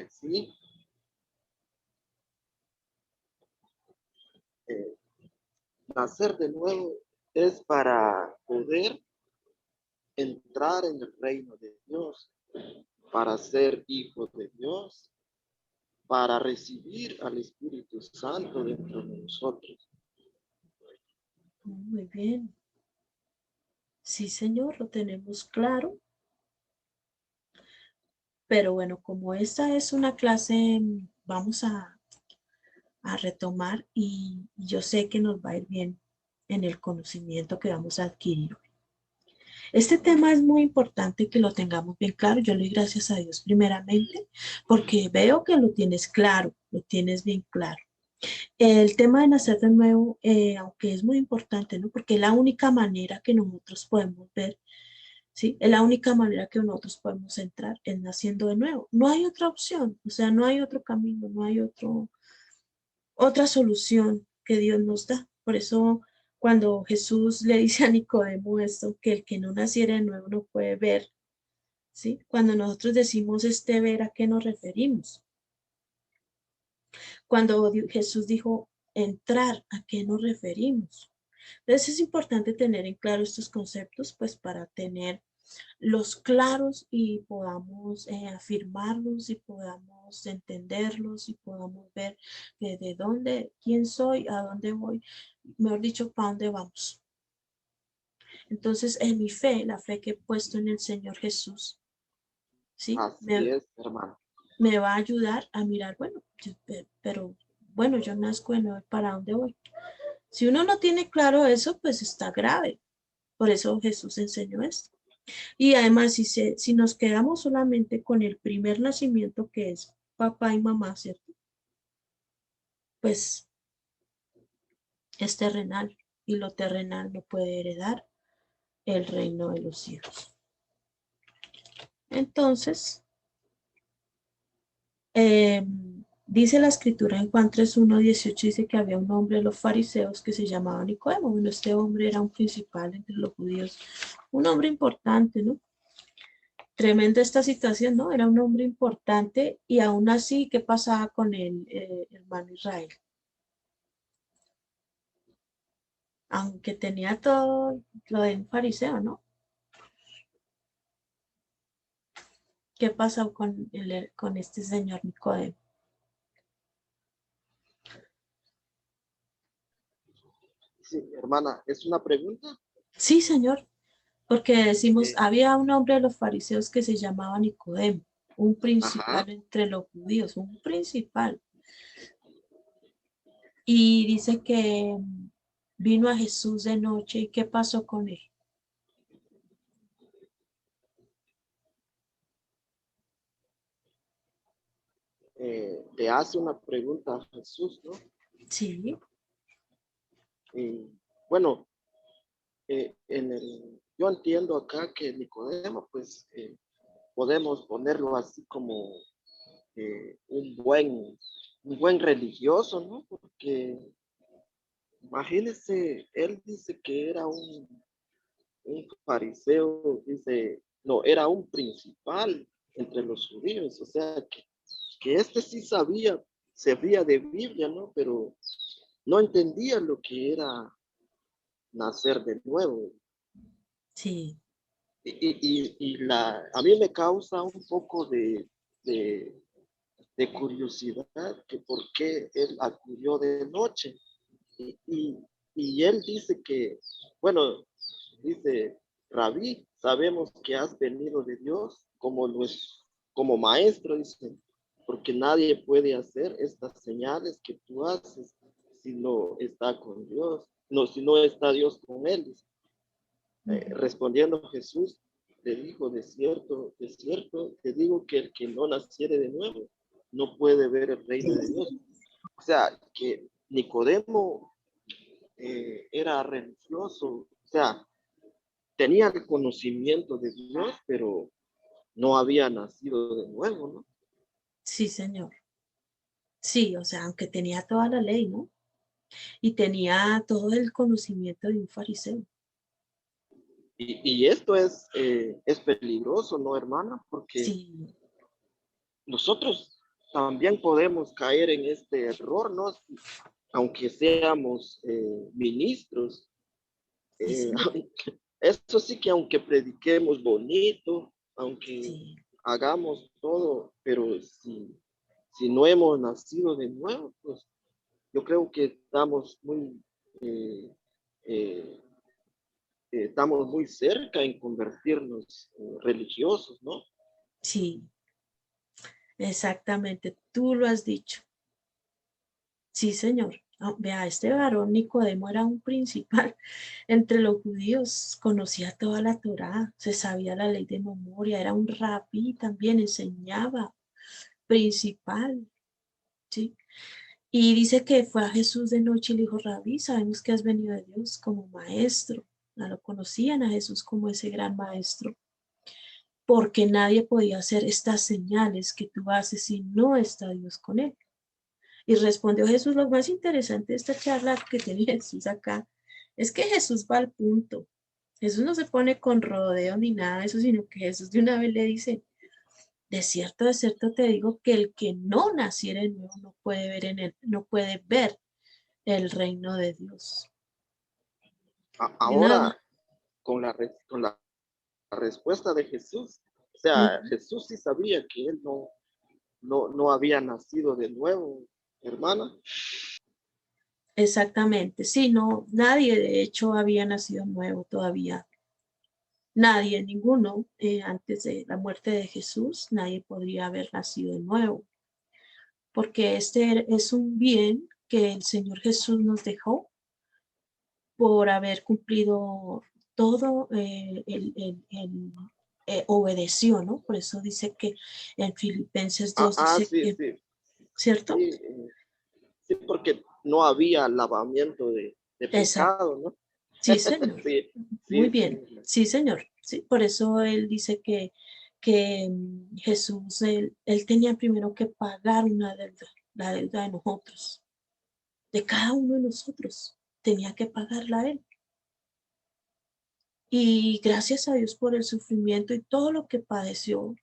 Sí, eh, nacer de nuevo es para poder entrar en el reino de Dios, para ser hijo de Dios, para recibir al Espíritu Santo dentro de nosotros. Muy bien. Sí, señor, lo tenemos claro. Pero bueno, como esta es una clase, vamos a retomar y yo sé que nos va a ir bien en el conocimiento que vamos a adquirir. Este tema es muy importante que lo tengamos bien claro. Yo le doy gracias a Dios primeramente porque veo que lo tienes claro, lo tienes bien claro. El tema de nacer de nuevo, aunque es muy importante, ¿no? Porque es la única manera que nosotros podemos ver, ¿sí? Es la única manera que nosotros podemos entrar, es naciendo de nuevo. No hay otra opción, o sea, no hay otro camino, no hay otra solución que Dios nos da. Por eso, cuando Jesús le dice a Nicodemo esto, que el que no naciera de nuevo no puede ver, ¿sí? Cuando nosotros decimos este ver, ¿a qué nos referimos? Cuando Jesús dijo entrar, ¿a qué nos referimos? Entonces es importante tener en claro estos conceptos, pues para tener los claros y podamos afirmarlos y podamos entenderlos y podamos ver de dónde, quién soy, a dónde voy, mejor dicho, para dónde vamos. Entonces, en mi fe, la fe que he puesto en el Señor Jesús, ¿sí? Así es, hermano. Me va a ayudar a mirar, bueno, pero bueno, yo nazco de nuevo, ¿para dónde voy? Si uno no tiene claro eso, pues está grave. Por eso Jesús enseñó esto. Y además, si nos quedamos solamente con el primer nacimiento, que es papá y mamá, ¿cierto? Pues es terrenal y lo terrenal no puede heredar el reino de los cielos. Entonces, eh, dice la escritura en Juan 3:1-18, dice que había un hombre de los fariseos que se llamaba Nicodemo. Bueno, este hombre era un principal entre los judíos, un hombre importante, ¿no? Tremenda esta situación, ¿no? Era un hombre importante y aún así, ¿qué pasaba con el hermano Israel? Aunque tenía todo lo de un fariseo, ¿no? ¿Qué pasó con este señor Nicodemo? Sí, hermana, ¿es una pregunta? Sí, señor, porque decimos, Eh, había un hombre de los fariseos que se llamaba Nicodemo, un ajá. principal entre los judíos, un principal. Y dice que vino a Jesús de noche y ¿qué pasó con él? Le hace una pregunta a Jesús, ¿no? Sí, Y bueno, yo entiendo acá que Nicodemo, pues podemos ponerlo así como un buen religioso, ¿no? Porque imagínese, él dice que era un fariseo, dice, no, era un principal entre los judíos, o sea, que este sí sabía de Biblia, ¿no? Pero no entendía lo que era nacer de nuevo. sí, A mí me causa un poco de, de curiosidad que por qué él acudió de noche. Y, y, y él dice que, bueno, dice, Rabí, sabemos que has venido de Dios como maestro, dice, porque nadie puede hacer estas señales que tú haces si no está con Dios, no, si no está Dios con él. Dice. ujú, Respondiendo Jesús, le dijo, de cierto, te digo que el que no naciere de nuevo no puede ver el reino de Dios. O sea, que Nicodemo era religioso, o sea, tenía el conocimiento de Dios, pero no había nacido de nuevo, ¿no? sí, señor. Sí, o sea, aunque tenía toda la ley, ¿no? Y tenía todo el conocimiento de un fariseo. Y esto es peligroso, ¿no, hermana? Porque Sí, nosotros también podemos caer en este error, ¿no? Aunque seamos ministros. Sí, Eh, señor. Esto sí que aunque prediquemos bonito, aunque Sí, hagamos todo, pero si no hemos nacido de nuevo, pues yo creo que eh, eh, estamos muy cerca en convertirnos religiosos, ¿no? sí, exactamente. Tú lo has dicho. Sí, señor. Ah, vea, este varón Nicodemo era un principal entre los judíos, conocía toda la Torá, se sabía la ley de memoria, era un rabí también, enseñaba, principal, ¿sí? Y dice que fue a Jesús de noche y le dijo, Rabí, sabemos que has venido de Dios como maestro. No lo conocían a Jesús como ese gran maestro, porque nadie podía hacer estas señales que tú haces si no está Dios con él. Y respondió Jesús, lo más interesante de esta charla que tiene Jesús acá es que Jesús va al punto. Jesús no se pone con rodeo ni nada de eso, sino que Jesús de una vez le dice, de cierto te digo que el que no naciere de nuevo no puede ver no puede ver el reino de Dios. Y una, Ahora, con la respuesta de Jesús, o sea, ujú, Jesús sí sabía que él no había nacido de nuevo, hermana. exactamente, sí, no, nadie de hecho había nacido nuevo todavía. Nadie, ninguno, antes de la muerte de Jesús, nadie podría haber nacido de nuevo, porque este es un bien que el Señor Jesús nos dejó por haber cumplido todo, obedeció, ¿no? Por eso dice que en Filipenses 2 dice Sí, que, sí, sí, ¿cierto? sí, porque no había lavamiento de Exacto, pecado, ¿no? sí, señor. Sí, Muy sí, bien, sí. sí, señor. Sí, por eso él dice que Jesús, él tenía primero que pagar una deuda, la deuda de nosotros, de cada uno de nosotros. Tenía que pagarla él. Y gracias a Dios por el sufrimiento y todo lo que padeció,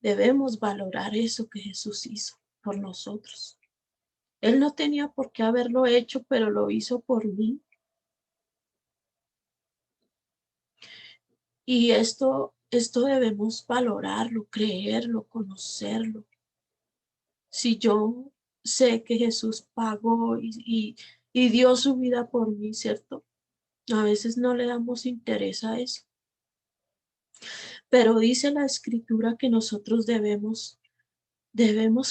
debemos valorar eso que Jesús hizo por nosotros. Él no tenía por qué haberlo hecho, pero lo hizo por mí. Y esto debemos valorarlo, creerlo, conocerlo. Si yo sé que Jesús pagó y dio su vida por mí, ¿cierto? A veces no le damos interés a eso, pero dice la escritura que nosotros debemos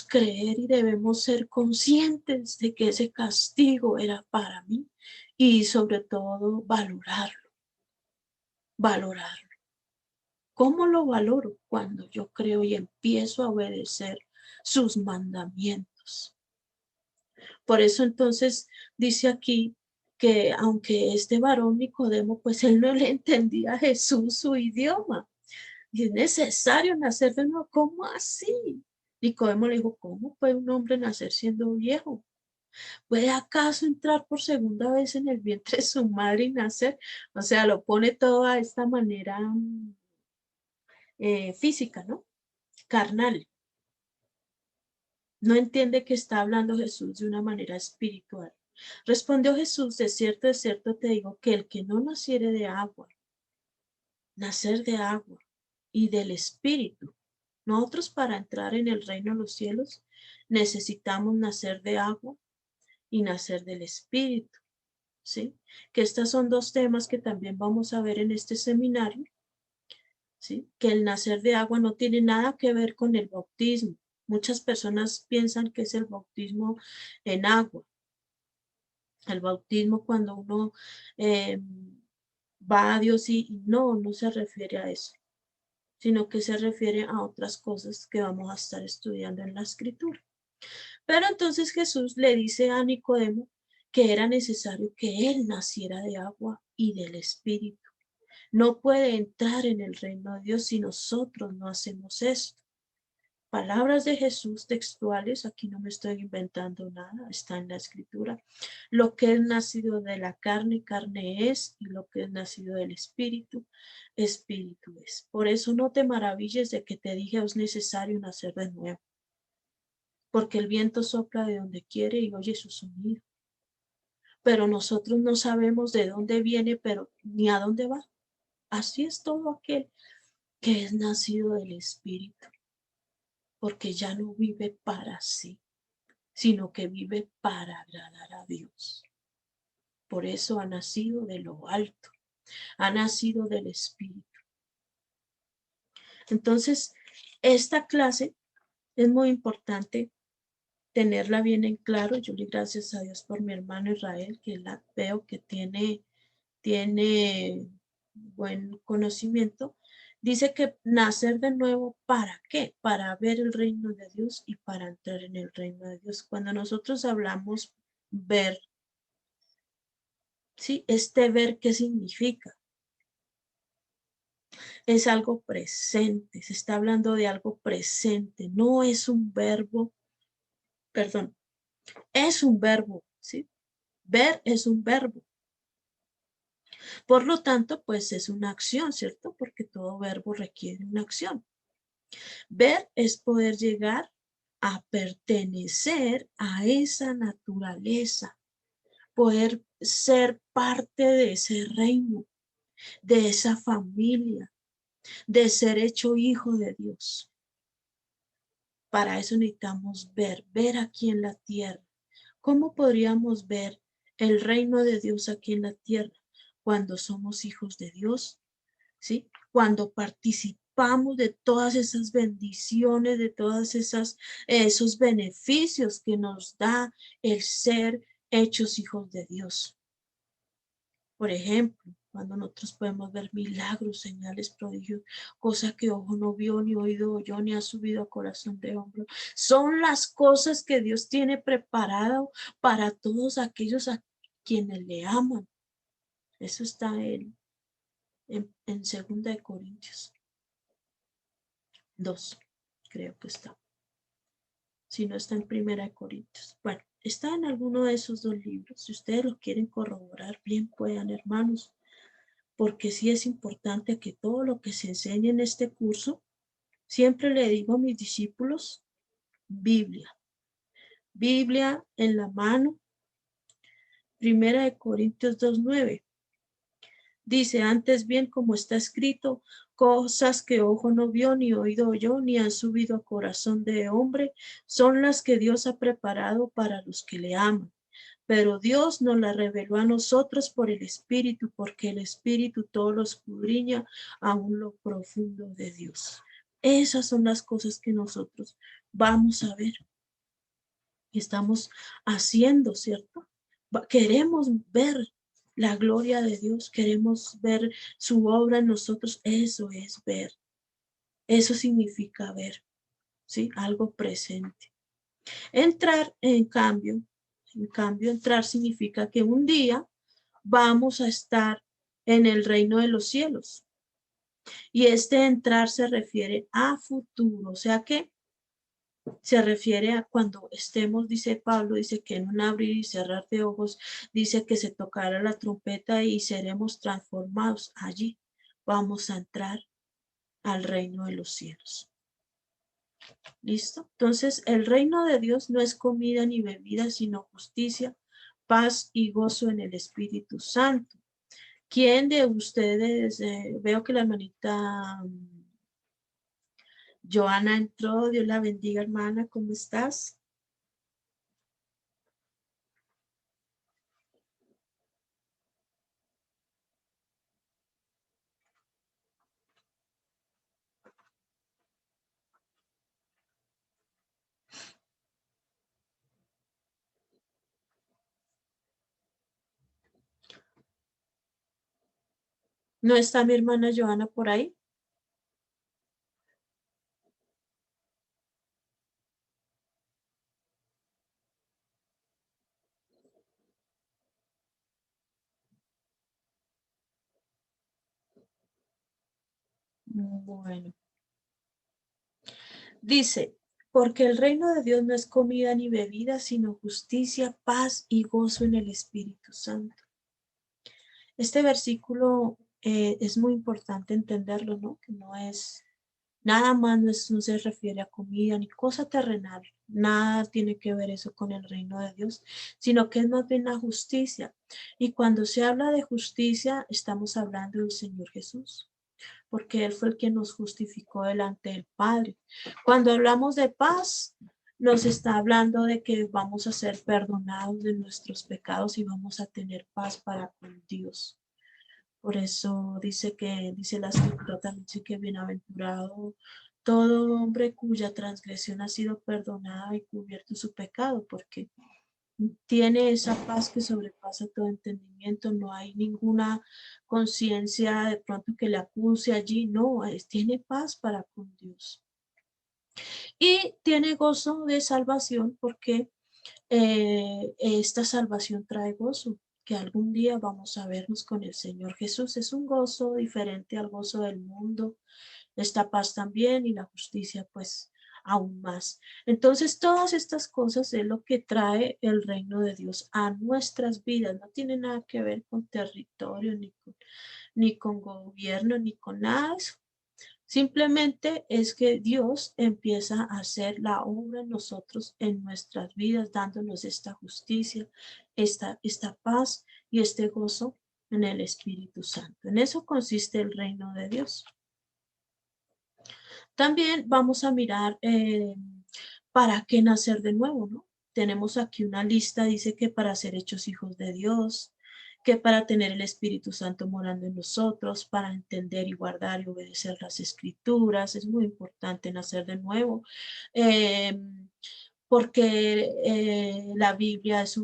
creer y debemos ser conscientes de que ese castigo era para mí y sobre todo valorarlo. ¿Cómo lo valoro? Cuando yo creo y empiezo a obedecer sus mandamientos. Por eso entonces dice aquí que aunque este varón Nicodemo, pues él no le entendía a Jesús su idioma. Y es necesario nacer de nuevo. ¿Cómo así? Nicodemo le dijo, ¿cómo puede un hombre nacer siendo viejo? ¿Puede acaso entrar por segunda vez en el vientre de su madre y nacer? O sea, lo pone todo a esta manera física, ¿no? Carnal. No entiende que está hablando Jesús de una manera espiritual. Respondió Jesús, de cierto te digo que el que no naciere de agua, nacer de agua y del espíritu. Nosotros para entrar en el reino de los cielos necesitamos nacer de agua y nacer del espíritu, ¿sí? Que estos son dos temas que también vamos a ver en este seminario, ¿sí? Que el nacer de agua no tiene nada que ver con el bautismo. Muchas personas piensan que es el bautismo en agua. El bautismo cuando uno eh, va a Dios y no se refiere a eso, sino que se refiere a otras cosas que vamos a estar estudiando en la escritura. Pero entonces Jesús le dice a Nicodemo que era necesario que él naciera de agua y del espíritu. No puede entrar en el reino de Dios si nosotros no hacemos esto. palabras de Jesús textuales, aquí no me estoy inventando nada, está en la escritura. Lo que es nacido de la carne, carne es, y lo que es nacido del espíritu, espíritu es. Por eso no te maravilles de que te dije es necesario nacer de nuevo, porque el viento sopla de donde quiere y oye su sonido. Pero nosotros no sabemos de dónde viene, pero ni a dónde va. Así es todo aquel que es nacido del espíritu, porque ya no vive para sí, sino que vive para agradar a Dios. Por eso ha nacido de lo alto, ha nacido del Espíritu. Entonces, esta clase es muy importante tenerla bien en claro. Yo le doy gracias a Dios por mi hermano Israel, que la veo que tiene buen conocimiento. Dice que nacer de nuevo, ¿para qué? Para ver el reino de Dios y para entrar en el reino de Dios. Cuando nosotros hablamos ver, ¿sí? Este ver, ¿qué significa? Es algo presente, se está hablando de algo presente, no es un verbo, perdón, es un verbo, ¿sí? Ver es un verbo. Por lo tanto, pues es una acción, ¿cierto? Porque todo verbo requiere una acción. Ver es poder llegar a pertenecer a esa naturaleza, poder ser parte de ese reino, de esa familia, de ser hecho hijo de Dios. Para eso necesitamos ver aquí en la tierra. ¿Cómo podríamos ver el reino de Dios aquí en la tierra? Cuando somos hijos de Dios, ¿sí? Cuando participamos de todas esas bendiciones, de todas esos beneficios que nos da el ser hechos hijos de Dios. Por ejemplo, cuando nosotros podemos ver milagros, señales, prodigios, cosas que ojo no vio, ni oído oyó, ni ha subido a corazón de hombre. Son las cosas que Dios tiene preparado para todos aquellos a quienes le aman. Eso está en 2 de Corintios 2, creo que está. Si no está en 1 de Corintios. Bueno, está en alguno de esos dos libros. Si ustedes lo quieren corroborar, bien puedan, hermanos, porque sí es importante que todo lo que se enseñe en este curso, siempre le digo a mis discípulos, Biblia. Biblia en la mano, 1 de Corintios 2:9. Dice, antes bien, como está escrito, cosas que ojo no vio, ni oído oyó, ni han subido a corazón de hombre, son las que Dios ha preparado para los que le aman. Pero Dios nos la reveló a nosotros por el Espíritu, porque el Espíritu todo lo escudriña aún lo profundo de Dios. Esas son las cosas que nosotros vamos a ver y estamos haciendo, ¿cierto? Queremos ver la gloria de Dios, queremos ver su obra en nosotros. Eso es ver. Eso significa ver, ¿sí? Algo presente. Entrar, en cambio, entrar significa que un día vamos a estar en el reino de los cielos. Y este entrar se refiere a futuro, o sea que se refiere a cuando estemos, dice Pablo, dice que en un abrir y cerrar de ojos, dice que se tocará la trompeta y seremos transformados allí. Vamos a entrar al reino de los cielos. ¿Listo? Entonces, el reino de Dios no es comida ni bebida, sino justicia, paz y gozo en el Espíritu Santo. ¿Quién de ustedes, veo que la hermanita Joana entró, Dios la bendiga, hermana, ¿cómo estás? ¿No está mi hermana Joana por ahí? Bueno, dice, Porque el reino de Dios no es comida ni bebida, sino justicia, paz y gozo en el Espíritu Santo. Este versículo es muy importante entenderlo, ¿no? Que no es nada más, no se refiere a comida ni cosa terrenal. Nada tiene que ver eso con el reino de Dios, sino que es más bien la justicia. Y cuando se habla de justicia, estamos hablando del Señor Jesús, porque Él fue el que nos justificó delante del Padre. Cuando hablamos de paz, nos está hablando de que vamos a ser perdonados de nuestros pecados y vamos a tener paz para con Dios. Por eso dice la escritura también, dice que bienaventurado todo hombre cuya transgresión ha sido perdonada y cubierto su pecado, porque tiene esa paz que sobrepasa todo entendimiento. No hay ninguna conciencia de pronto que le acuse allí, no, tiene paz para con Dios. Y tiene gozo de salvación porque esta salvación trae gozo, que algún día vamos a vernos con el Señor Jesús. Es un gozo diferente al gozo del mundo, esta paz también y la justicia pues aún más. Entonces todas estas cosas es lo que trae el reino de Dios a nuestras vidas. No tiene nada que ver con territorio, ni con gobierno, ni con nada de eso. Simplemente es que Dios empieza a hacer la obra en nosotros, en nuestras vidas, dándonos esta justicia, esta paz y este gozo en el Espíritu Santo. En eso consiste el reino de Dios. También vamos a mirar para qué nacer de nuevo, ¿no? Tenemos aquí una lista, dice que para ser hechos hijos de Dios, que para tener el Espíritu Santo morando en nosotros, para entender y guardar y obedecer las escrituras. Es muy importante nacer de nuevo, eh, porque la Biblia es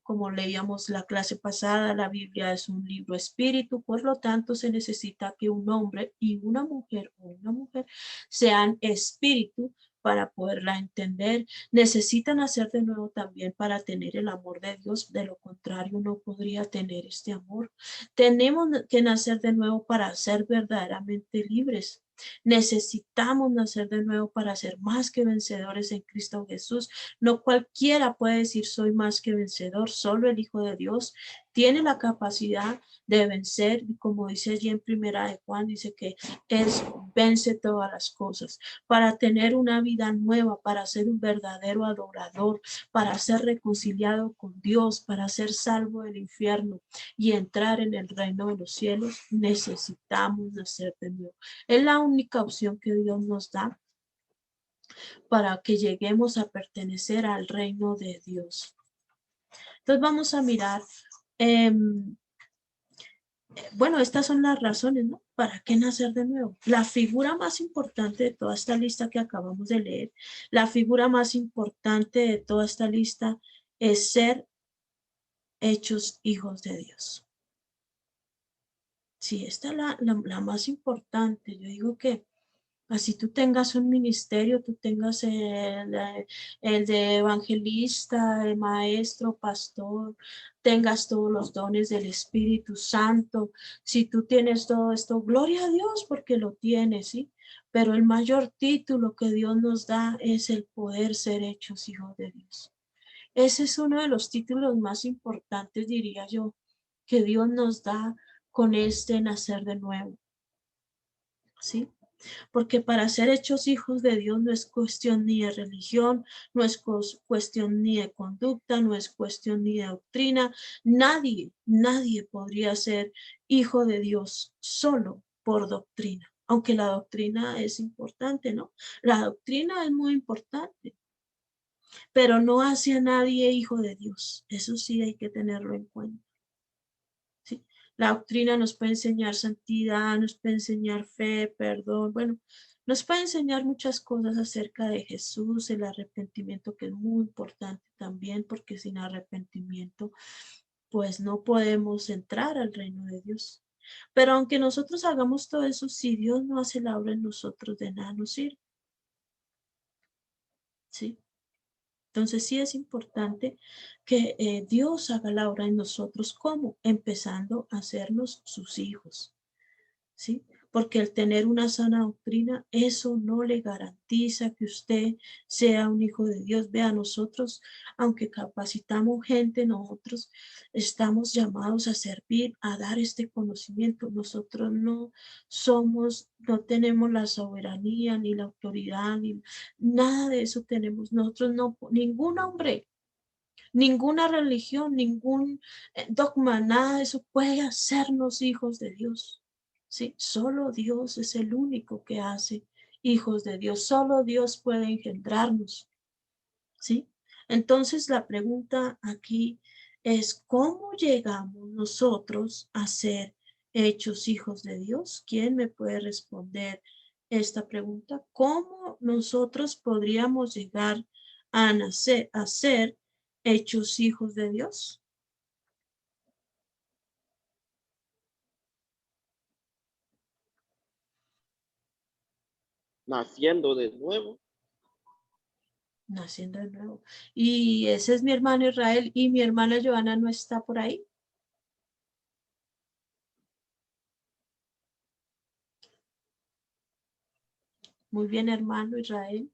como leíamos la clase pasada, la Biblia es un libro espíritu, por lo tanto se necesita que un hombre y una mujer o una mujer sean espíritu para poderla entender. Necesitan nacer de nuevo también para tener el amor de Dios, de lo contrario no podría tener este amor. Tenemos que nacer de nuevo para ser verdaderamente libres. Necesitamos nacer de nuevo para ser más que vencedores en Cristo Jesús. No cualquiera puede decir soy más que vencedor, solo el Hijo de Dios tiene la capacidad de vencer, como dice allí en primera de Juan, dice que es vence todas las cosas, para tener una vida nueva, para ser un verdadero adorador, para ser reconciliado con Dios, para ser salvo del infierno y entrar en el reino de los cielos. Necesitamos nacer de nuevo. Es la única opción que Dios nos da para que lleguemos a pertenecer al reino de Dios. Entonces vamos a mirar, bueno, estas son las razones, ¿no? ¿Para qué nacer de nuevo? La figura más importante de toda esta lista que acabamos de leer, la figura más importante de toda esta lista es ser hechos hijos de Dios. Sí, esta es la más importante. Yo digo que así tú tengas un ministerio, tú tengas el de evangelista, el maestro, pastor, tengas todos los dones del Espíritu Santo. Si tú tienes todo esto, gloria a Dios porque lo tienes, ¿sí? Pero el mayor título que Dios nos da es el poder ser hechos hijos de Dios. Ese es uno de los títulos más importantes, diría yo, que Dios nos da con este nacer de nuevo, ¿sí? Porque para ser hechos hijos de Dios no es cuestión ni de religión, no es cuestión ni de conducta, no es cuestión ni de doctrina. Nadie podría ser hijo de Dios solo por doctrina, aunque la doctrina es importante, ¿no? La doctrina es muy importante, pero no hace a nadie hijo de Dios. Eso sí hay que tenerlo en cuenta. ¿Sí? La doctrina nos puede enseñar santidad, nos puede enseñar fe, perdón, bueno, nos puede enseñar muchas cosas acerca de Jesús, el arrepentimiento, que es muy importante también, porque sin arrepentimiento, pues no podemos entrar al reino de Dios. Pero aunque nosotros hagamos todo eso, si Dios no hace la obra en nosotros, de nada nos sirve. ¿Sí? Entonces sí es importante que Dios haga la obra en nosotros, ¿cómo? Empezando a hacernos sus hijos, ¿sí? porque el tener una sana doctrina, eso no le garantiza que usted sea un hijo de Dios. Vea, nosotros, aunque capacitamos gente, nosotros estamos llamados a servir, a dar este conocimiento. Nosotros no somos, no tenemos la soberanía, ni la autoridad, ni nada de eso tenemos. Nosotros no, ningún hombre, ninguna religión, ningún dogma, nada de eso puede hacernos hijos de Dios. Sí, solo Dios es el único que hace hijos de Dios. Solo Dios puede engendrarnos. ¿Sí? Entonces la pregunta aquí es, ¿cómo llegamos nosotros a ser hechos hijos de Dios? ¿Quién me puede responder esta pregunta? ¿Cómo nosotros podríamos llegar a nacer, a ser hechos hijos de Dios? naciendo de nuevo. Naciendo de nuevo. Y ese es mi hermano Israel y mi hermana Joana no está por ahí. Muy bien, hermano Israel.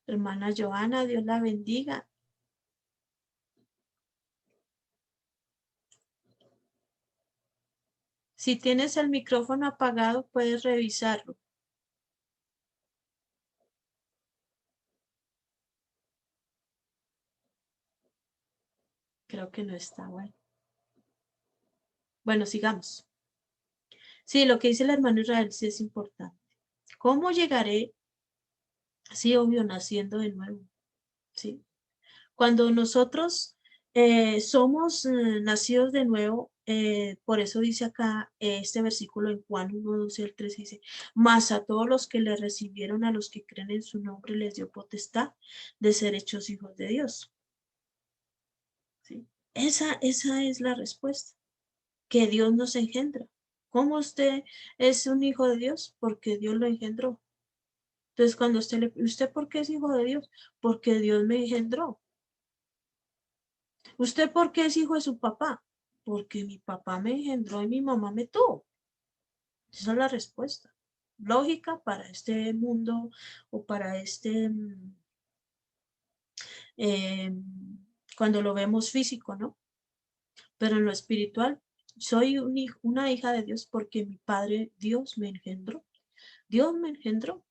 Hermana Joana, Dios la bendiga. Si tienes el micrófono apagado, puedes revisarlo. Creo que no está bueno. Bueno, sigamos. Sí, lo que dice el hermano Israel sí es importante. ¿Cómo llegaré? Sí, obvio, naciendo de nuevo. Sí. Cuando nosotros somos nacidos de nuevo, por eso dice acá este versículo en Juan 1, 12 al 13, dice, mas a todos los que le recibieron, a los que creen en su nombre, les dio potestad de ser hechos hijos de Dios. ¿Sí? Esa es la respuesta, que Dios nos engendra. ¿Cómo usted es un hijo de Dios? Porque Dios lo engendró. Entonces, cuando ¿usted por qué es hijo de Dios? Porque Dios me engendró. ¿Usted por qué es hijo de su papá? Porque mi papá me engendró y mi mamá me tuvo. Esa es la respuesta lógica para este mundo o para este, eh, cuando lo vemos físico, ¿no? Pero en lo espiritual, soy una hija de Dios porque mi Padre Dios me engendró. Dios me engendró,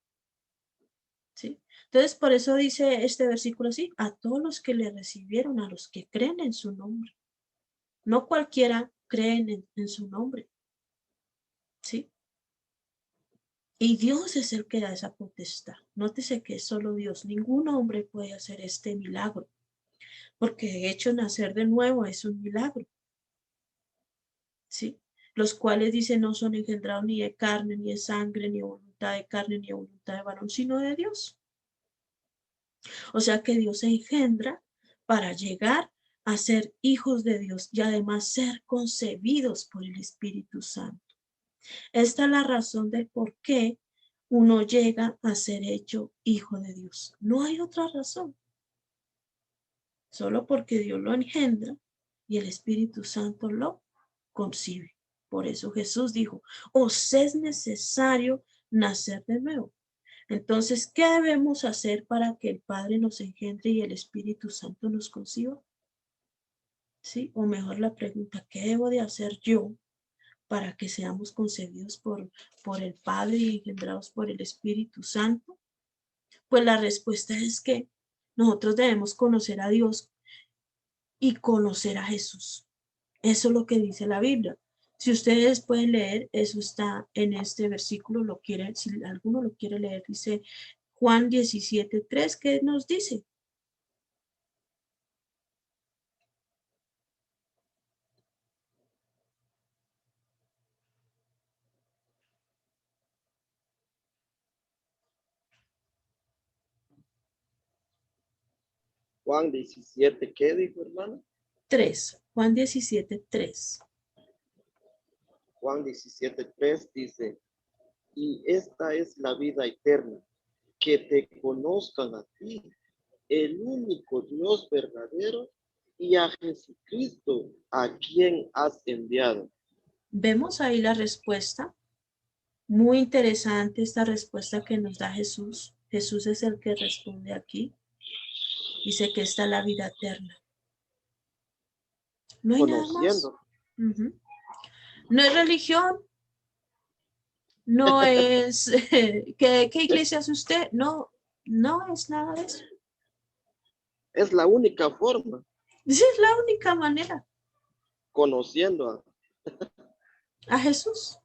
¿sí? Entonces, por eso dice este versículo así, a todos los que le recibieron, a los que creen en su nombre. No cualquiera cree en su nombre, ¿sí? Y Dios es el que da esa potestad. Nótese que es solo Dios. Ningún hombre puede hacer este milagro, porque de hecho nacer de nuevo es un milagro, ¿sí? Los cuales dice no son engendrados ni de carne, ni de sangre, ni de voluntad de carne, ni de voluntad de varón, sino de Dios. O sea que Dios se engendra para llegar a ser hijos de Dios y además ser concebidos por el Espíritu Santo. Esta es la razón de por qué uno llega a ser hecho hijo de Dios. No hay otra razón. Solo porque Dios lo engendra y el Espíritu Santo lo concibe. Por eso Jesús dijo, os es necesario nacer de nuevo. Entonces, ¿qué debemos hacer para que el Padre nos engendre y el Espíritu Santo nos conciba? ¿Sí? O mejor la pregunta, ¿qué debo de hacer yo para que seamos concebidos por el Padre y engendrados por el Espíritu Santo? Pues la respuesta es que nosotros debemos conocer a Dios y conocer a Jesús. Eso es lo que dice la Biblia. Si ustedes pueden leer, eso está en este versículo, lo quiere, si alguno lo quiere leer, dice Juan 17:3, ¿qué nos dice? Juan 17, ¿qué dijo, hermano? 3, Juan 17:3. Juan 17:3 dice, y esta es la vida eterna, que te conozcan a ti, el único Dios verdadero, y a Jesucristo, a quien has enviado. Vemos ahí la respuesta. Muy interesante esta respuesta que nos da Jesús. Jesús es el que responde aquí. Dice que está la vida eterna. No hay nada más. Conociendo. Ujú. No es religión, no es ¿qué iglesia es usted? No, no es nada de eso. Es la única forma, Esa es la única manera, conociendo a Jesús.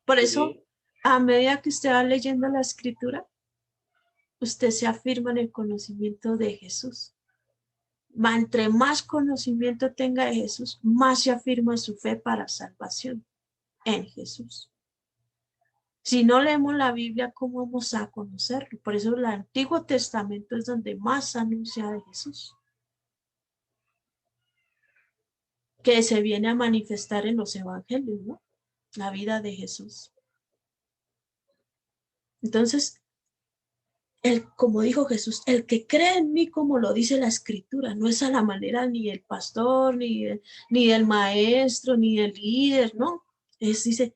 Por eso, sí, a medida que usted va leyendo la escritura, usted se afirma en el conocimiento de Jesús. Entre más conocimiento tenga de Jesús, más se afirma su fe para salvación en Jesús. Si no leemos la Biblia, ¿cómo vamos a conocerlo? Por eso el Antiguo Testamento es donde más anuncia de Jesús, que se viene a manifestar en los evangelios, ¿no? La vida de Jesús. Entonces, como dijo Jesús, el que cree en mí, como lo dice la escritura, no es a la manera ni el pastor, ni del maestro, ni del líder, no. Dice,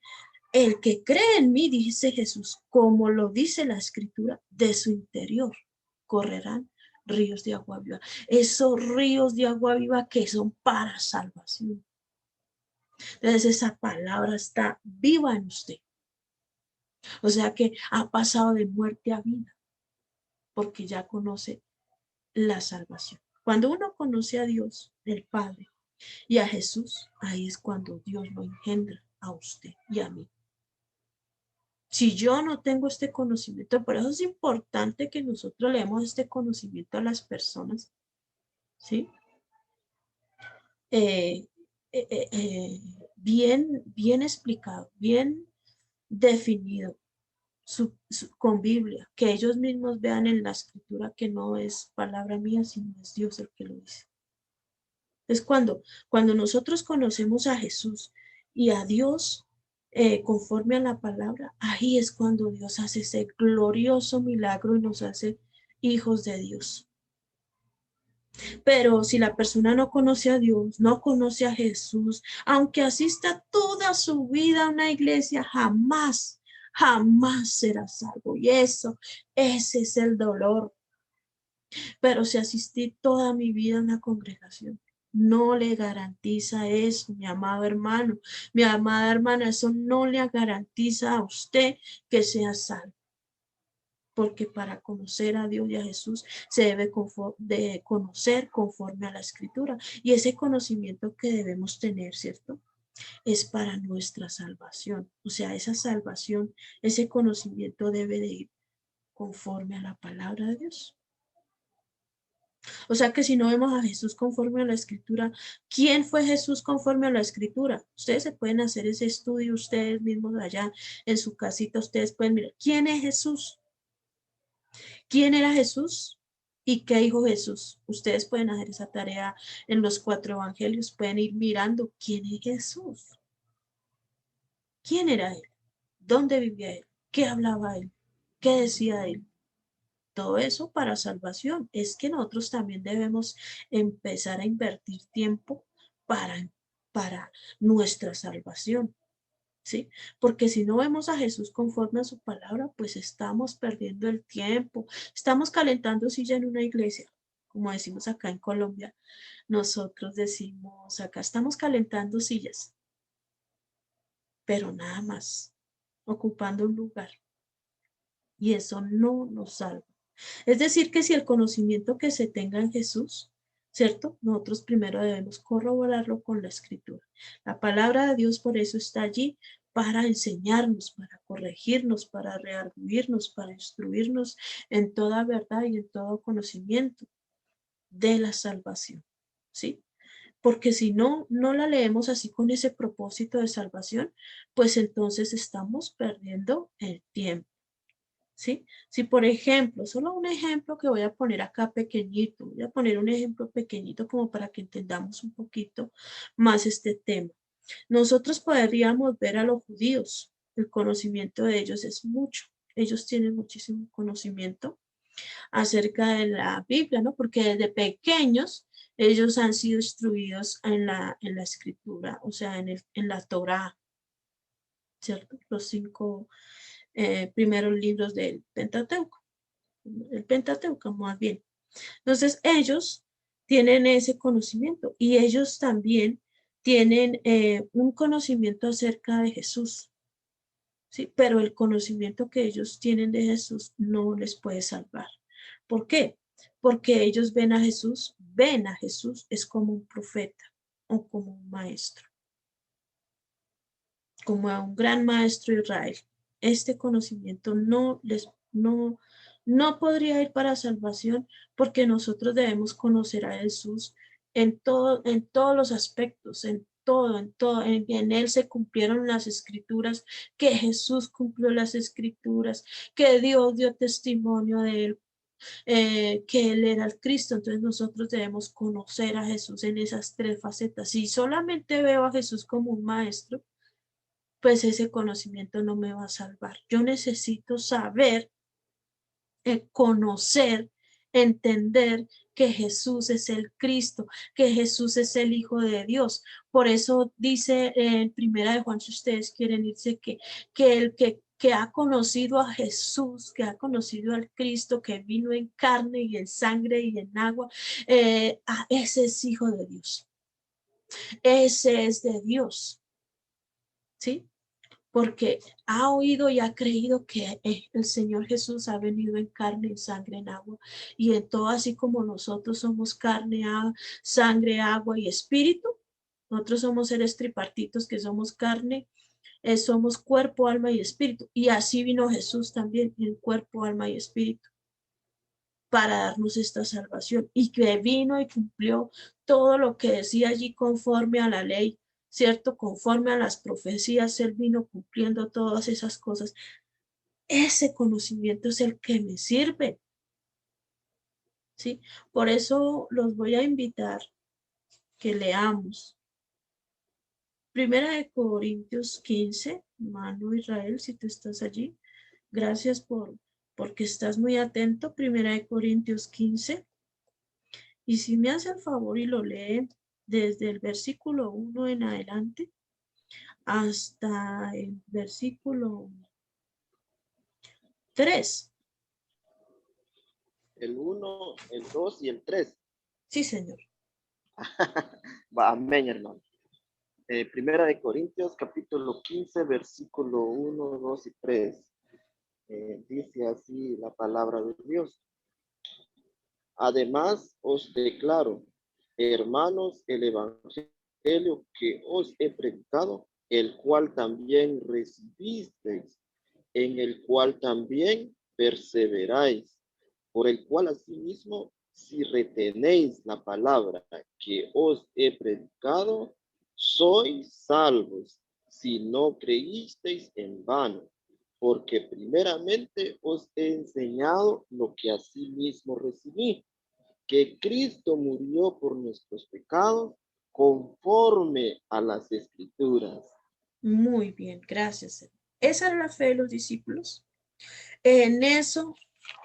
el que cree en mí, dice Jesús, como lo dice la escritura, de su interior correrán ríos de agua viva. Esos ríos de agua viva que son para salvación. Entonces esa palabra está viva en usted. O sea que ha pasado de muerte a vida, porque ya conoce la salvación. Cuando uno conoce a Dios, el Padre, y a Jesús, ahí es cuando Dios lo engendra a usted y a mí. Si yo no tengo este conocimiento, por eso es importante que nosotros leemos este conocimiento a las personas, ¿sí? Eh, bien explicado, bien definido, con Biblia, que ellos mismos vean en la escritura que no es palabra mía, sino es Dios el que lo dice. Es cuando nosotros conocemos a Jesús y a Dios conforme a la palabra, ahí es cuando Dios hace ese glorioso milagro y nos hace hijos de Dios. Pero si la persona no conoce a Dios, no conoce a Jesús, aunque asista toda su vida a una iglesia, jamás será salvo. Y ese es el dolor. Pero si asistí toda mi vida a una congregación, no le garantiza eso, mi amado hermano, mi amada hermana, eso no le garantiza a usted que sea salvo. Porque para conocer a Dios y a Jesús se debe de conocer conforme a la escritura. Y ese conocimiento que debemos tener, ¿cierto? Es para nuestra salvación. O sea, esa salvación, ese conocimiento debe de ir conforme a la palabra de Dios. O sea que si no vemos a Jesús conforme a la escritura, ¿quién fue Jesús conforme a la escritura? Ustedes se pueden hacer ese estudio ustedes mismos allá en su casita, ustedes pueden mirar, ¿quién es Jesús? ¿Quién era Jesús? ¿Y qué dijo Jesús? Ustedes pueden hacer esa tarea en los 4 evangelios, pueden ir mirando quién es Jesús. ¿Quién era él? ¿Dónde vivía él? ¿Qué hablaba él? ¿Qué decía él? Todo eso para salvación. Es que nosotros también debemos empezar a invertir tiempo para nuestra salvación, ¿sí? Porque si no vemos a Jesús conforme a su palabra, pues estamos perdiendo el tiempo. Estamos calentando silla en una iglesia, como decimos acá en Colombia. Nosotros decimos, acá estamos calentando sillas, pero nada más, ocupando un lugar. Y eso no nos salva. Es decir, que si el conocimiento que se tenga en Jesús, ¿cierto? Nosotros primero debemos corroborarlo con la escritura. La palabra de Dios por eso está allí, para enseñarnos, para corregirnos, para rearguirnos, para instruirnos en toda verdad y en todo conocimiento de la salvación, ¿sí? Porque si no la leemos así con ese propósito de salvación, pues entonces estamos perdiendo el tiempo. ¿Sí? Si por ejemplo, solo un ejemplo que voy a poner acá pequeñito, voy a poner un ejemplo pequeñito como para que entendamos un poquito más este tema. Nosotros podríamos ver a los judíos, el conocimiento de ellos es mucho, ellos tienen muchísimo conocimiento acerca de la Biblia, ¿no? Porque desde pequeños Ellos han sido instruidos en la escritura, o sea, en la Torá, ¿cierto? Los 5 primeros libros del Pentateuco, el Pentateuco más bien. Entonces, ellos tienen ese conocimiento y ellos también tienen un conocimiento acerca de Jesús, ¿sí? Pero el conocimiento que ellos tienen de Jesús no les puede salvar. ¿Por qué? Porque ellos ven a Jesús es como un profeta o como un maestro, como a un gran maestro de Israel. Este conocimiento no podría ir para salvación porque nosotros debemos conocer a Jesús en todos los aspectos, en él se cumplieron las escrituras, que Jesús cumplió las escrituras, que Dios dio testimonio de él, que él era el Cristo. Entonces nosotros debemos conocer a Jesús en esas 3 facetas. Si solamente veo a Jesús como un maestro, pues ese conocimiento no me va a salvar. Yo necesito saber, conocer, entender que Jesús es el Cristo, que Jesús es el Hijo de Dios. Por eso dice en Primera de Juan, si ustedes quieren irse, que el que ha conocido a Jesús, que ha conocido al Cristo, que vino en carne y en sangre y en agua, ese es Hijo de Dios. Ese es de Dios. ¿Sí? Porque ha oído y ha creído que el Señor Jesús ha venido en carne, en sangre, en agua, y en todo, así como nosotros somos carne, sangre, agua y espíritu. Nosotros somos seres tripartitos que somos carne, somos cuerpo, alma y espíritu. Y así vino Jesús también en cuerpo, alma y espíritu para darnos esta salvación, y que vino y cumplió todo lo que decía allí conforme a la ley, ¿cierto? Conforme a las profecías, él vino cumpliendo todas esas cosas. Ese conocimiento es el que me sirve, ¿sí? Por eso los voy a invitar que leamos Primera de Corintios 15, Manu Israel, si tú estás allí. Gracias porque estás muy atento. Primera de Corintios 15. Y si me hace el favor y lo lee desde el versículo 1 en adelante hasta el versículo 3. El 1, el 2 y el 3. Sí, señor. Amén, hermano. Primera de Corintios, capítulo 15, versículo 1, 2 y 3. Dice así la palabra de Dios. Además, os declaro, hermanos, el evangelio que os he predicado, el cual también recibisteis, en el cual también perseveráis, por el cual asimismo, si retenéis la palabra que os he predicado, sois salvos, si no creísteis en vano, porque primeramente os he enseñado lo que asimismo recibí, que Cristo murió por nuestros pecados conforme a las escrituras. Muy bien, gracias. Esa era la fe de los discípulos. En eso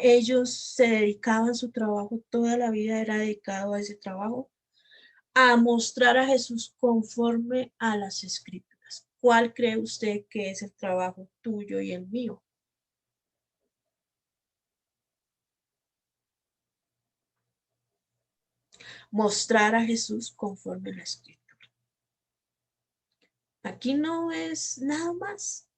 ellos se dedicaban, su trabajo, toda la vida era dedicado a ese trabajo, a mostrar a Jesús conforme a las escrituras. ¿Cuál cree usted que es el trabajo tuyo y el mío? Mostrar a Jesús conforme a la escritura. Aquí no es nada más.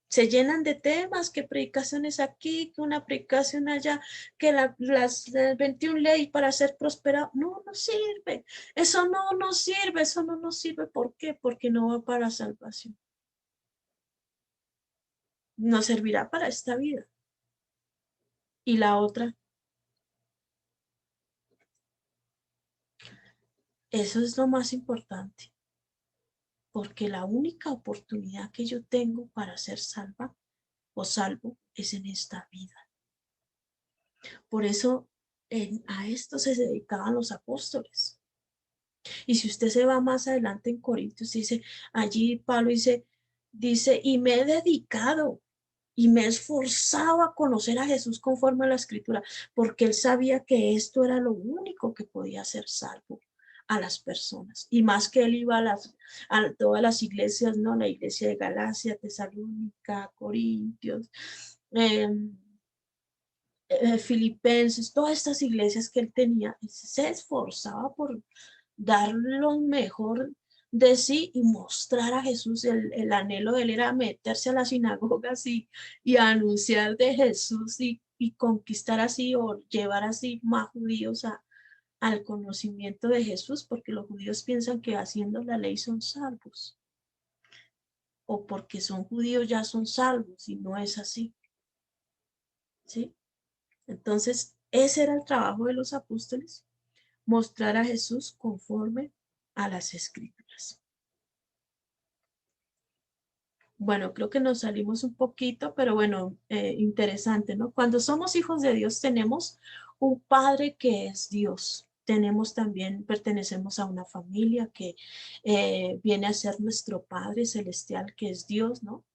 Se llenan de temas, que predicaciones aquí, que una predicación allá, que las 21 leyes para ser prosperado. No, no sirve. Eso no nos sirve, eso no nos sirve. ¿Por qué? Porque no va para salvación. Nos servirá para esta vida. Y la otra, eso es lo más importante. Porque la única oportunidad que yo tengo para ser salva o salvo es en esta vida. Por eso a esto se dedicaban los apóstoles. Y si usted se va más adelante en Corintios, dice, allí Pablo dice, y me he dedicado. y me esforzaba a conocer a Jesús conforme a la Escritura, porque él sabía que esto era lo único que podía hacer salvo a las personas. Y más que él iba a todas las iglesias, ¿no? La iglesia de Galacia, Tesalónica, Corintios, eh, Filipenses, todas estas iglesias que él tenía, se esforzaba por dar lo mejor de sí y mostrar a Jesús. El anhelo de él era meterse a las sinagogas y anunciar de Jesús y conquistar así o llevar así más judíos al conocimiento de Jesús, porque los judíos piensan que haciendo la ley son salvos, o porque son judíos ya son salvos, y no es así, ¿sí? Entonces, ese era el trabajo de los apóstoles, mostrar a Jesús conforme a las Escrituras. Bueno, creo que nos salimos un poquito, pero bueno, interesante, ¿no? Cuando somos hijos de Dios tenemos un Padre que es Dios. Tenemos también, pertenecemos a una familia que viene a ser nuestro Padre celestial, que es Dios, ¿no?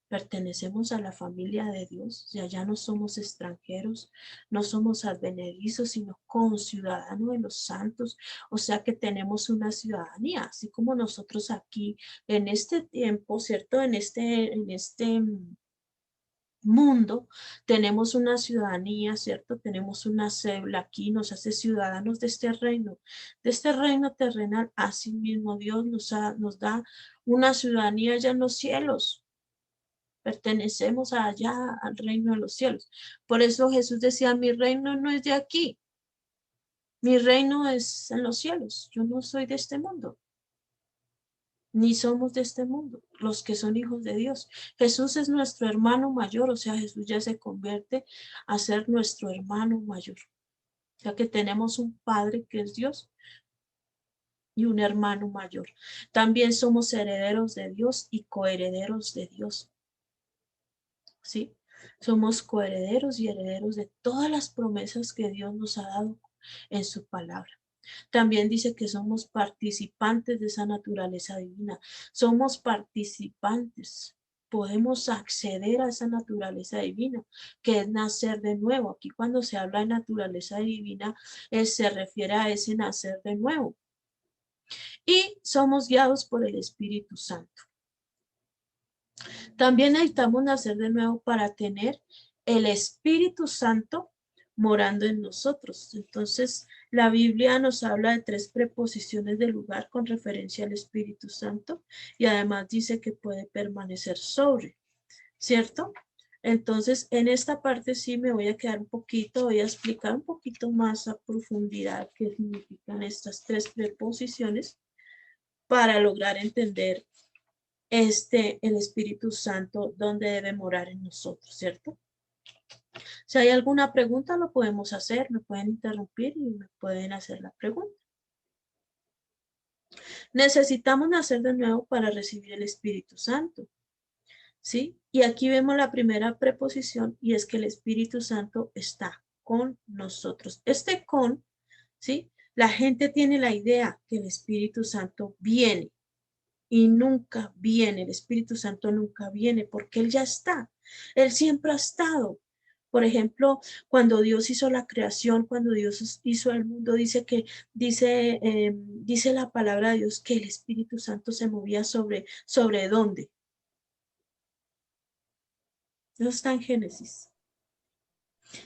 Pertenecemos a la familia de Dios, ya ya no somos extranjeros, no somos advenedizos, sino conciudadanos de los santos, o sea que tenemos una ciudadanía, así como nosotros aquí en este tiempo, ¿cierto? En este mundo tenemos una ciudadanía, ¿cierto? Tenemos una cédula aquí, nos hace ciudadanos de este reino terrenal. Asimismo, Dios nos da una ciudadanía ya en los cielos. Pertenecemos allá al reino de los cielos. Por eso Jesús decía, mi reino no es de aquí, mi reino es en los cielos. Yo no soy de este mundo, ni somos de este mundo, los que son hijos de Dios. Jesús es nuestro hermano mayor, o sea, Jesús ya se convierte a ser nuestro hermano mayor. O sea que tenemos un Padre que es Dios y un hermano mayor. También somos herederos de Dios y coherederos de Dios. ¿Sí? Somos coherederos y herederos de todas las promesas que Dios nos ha dado en su palabra. También dice que somos participantes de esa naturaleza divina. Somos participantes. Podemos acceder a esa naturaleza divina, que es nacer de nuevo. Aquí cuando se habla de naturaleza divina, se refiere a ese nacer de nuevo. Y somos guiados por el Espíritu Santo. También necesitamos nacer de nuevo para tener el Espíritu Santo morando en nosotros. Entonces, la Biblia nos habla de 3 preposiciones de lugar con referencia al Espíritu Santo y además dice que puede permanecer sobre, ¿cierto? Entonces, en esta parte sí me voy a quedar un poquito, voy a explicar un poquito más a profundidad qué significan estas 3 preposiciones para lograr entender el Espíritu Santo, dónde debe morar en nosotros, ¿cierto? Si hay alguna pregunta, lo podemos hacer, me pueden interrumpir y me pueden hacer la pregunta. Necesitamos nacer de nuevo para recibir el Espíritu Santo, ¿sí? Y aquí vemos la primera preposición y es que el Espíritu Santo está con nosotros. ¿Sí? La gente tiene la idea que el Espíritu Santo viene y nunca viene, el Espíritu Santo nunca viene porque Él ya está, Él siempre ha estado. Por ejemplo, cuando Dios hizo la creación, cuando Dios hizo el mundo, dice la palabra de Dios que el Espíritu Santo se movía ¿sobre dónde? Eso está en Génesis.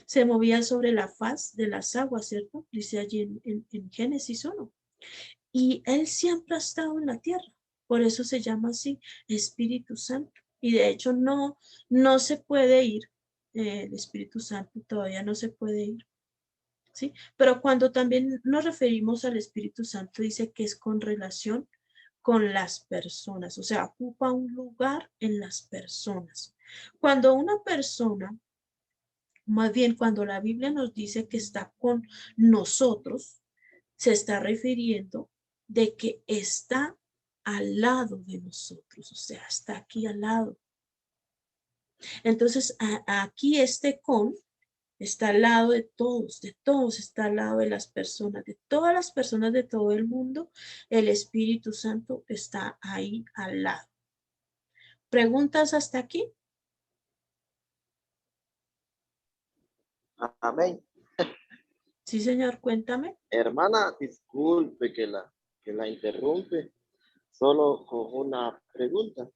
Se movía sobre la faz de las aguas, ¿cierto? Dice allí en Génesis 1. Y Él siempre ha estado en la tierra. Por eso se llama así, Espíritu Santo. Y de hecho no se puede ir, el Espíritu Santo todavía no se puede ir. ¿Sí? Pero cuando también nos referimos al Espíritu Santo, dice que es con relación con las personas, o sea, ocupa un lugar en las personas. Cuando una persona, más bien cuando la Biblia nos dice que está con nosotros, se está refiriendo de que está al lado de nosotros, o sea, está aquí al lado. Entonces, aquí está al lado de todos está al lado de las personas, de todas las personas de todo el mundo, el Espíritu Santo está ahí al lado. ¿Preguntas hasta aquí? Amén. Sí, señor, cuéntame. Hermana, disculpe que la interrumpe, solo con una pregunta.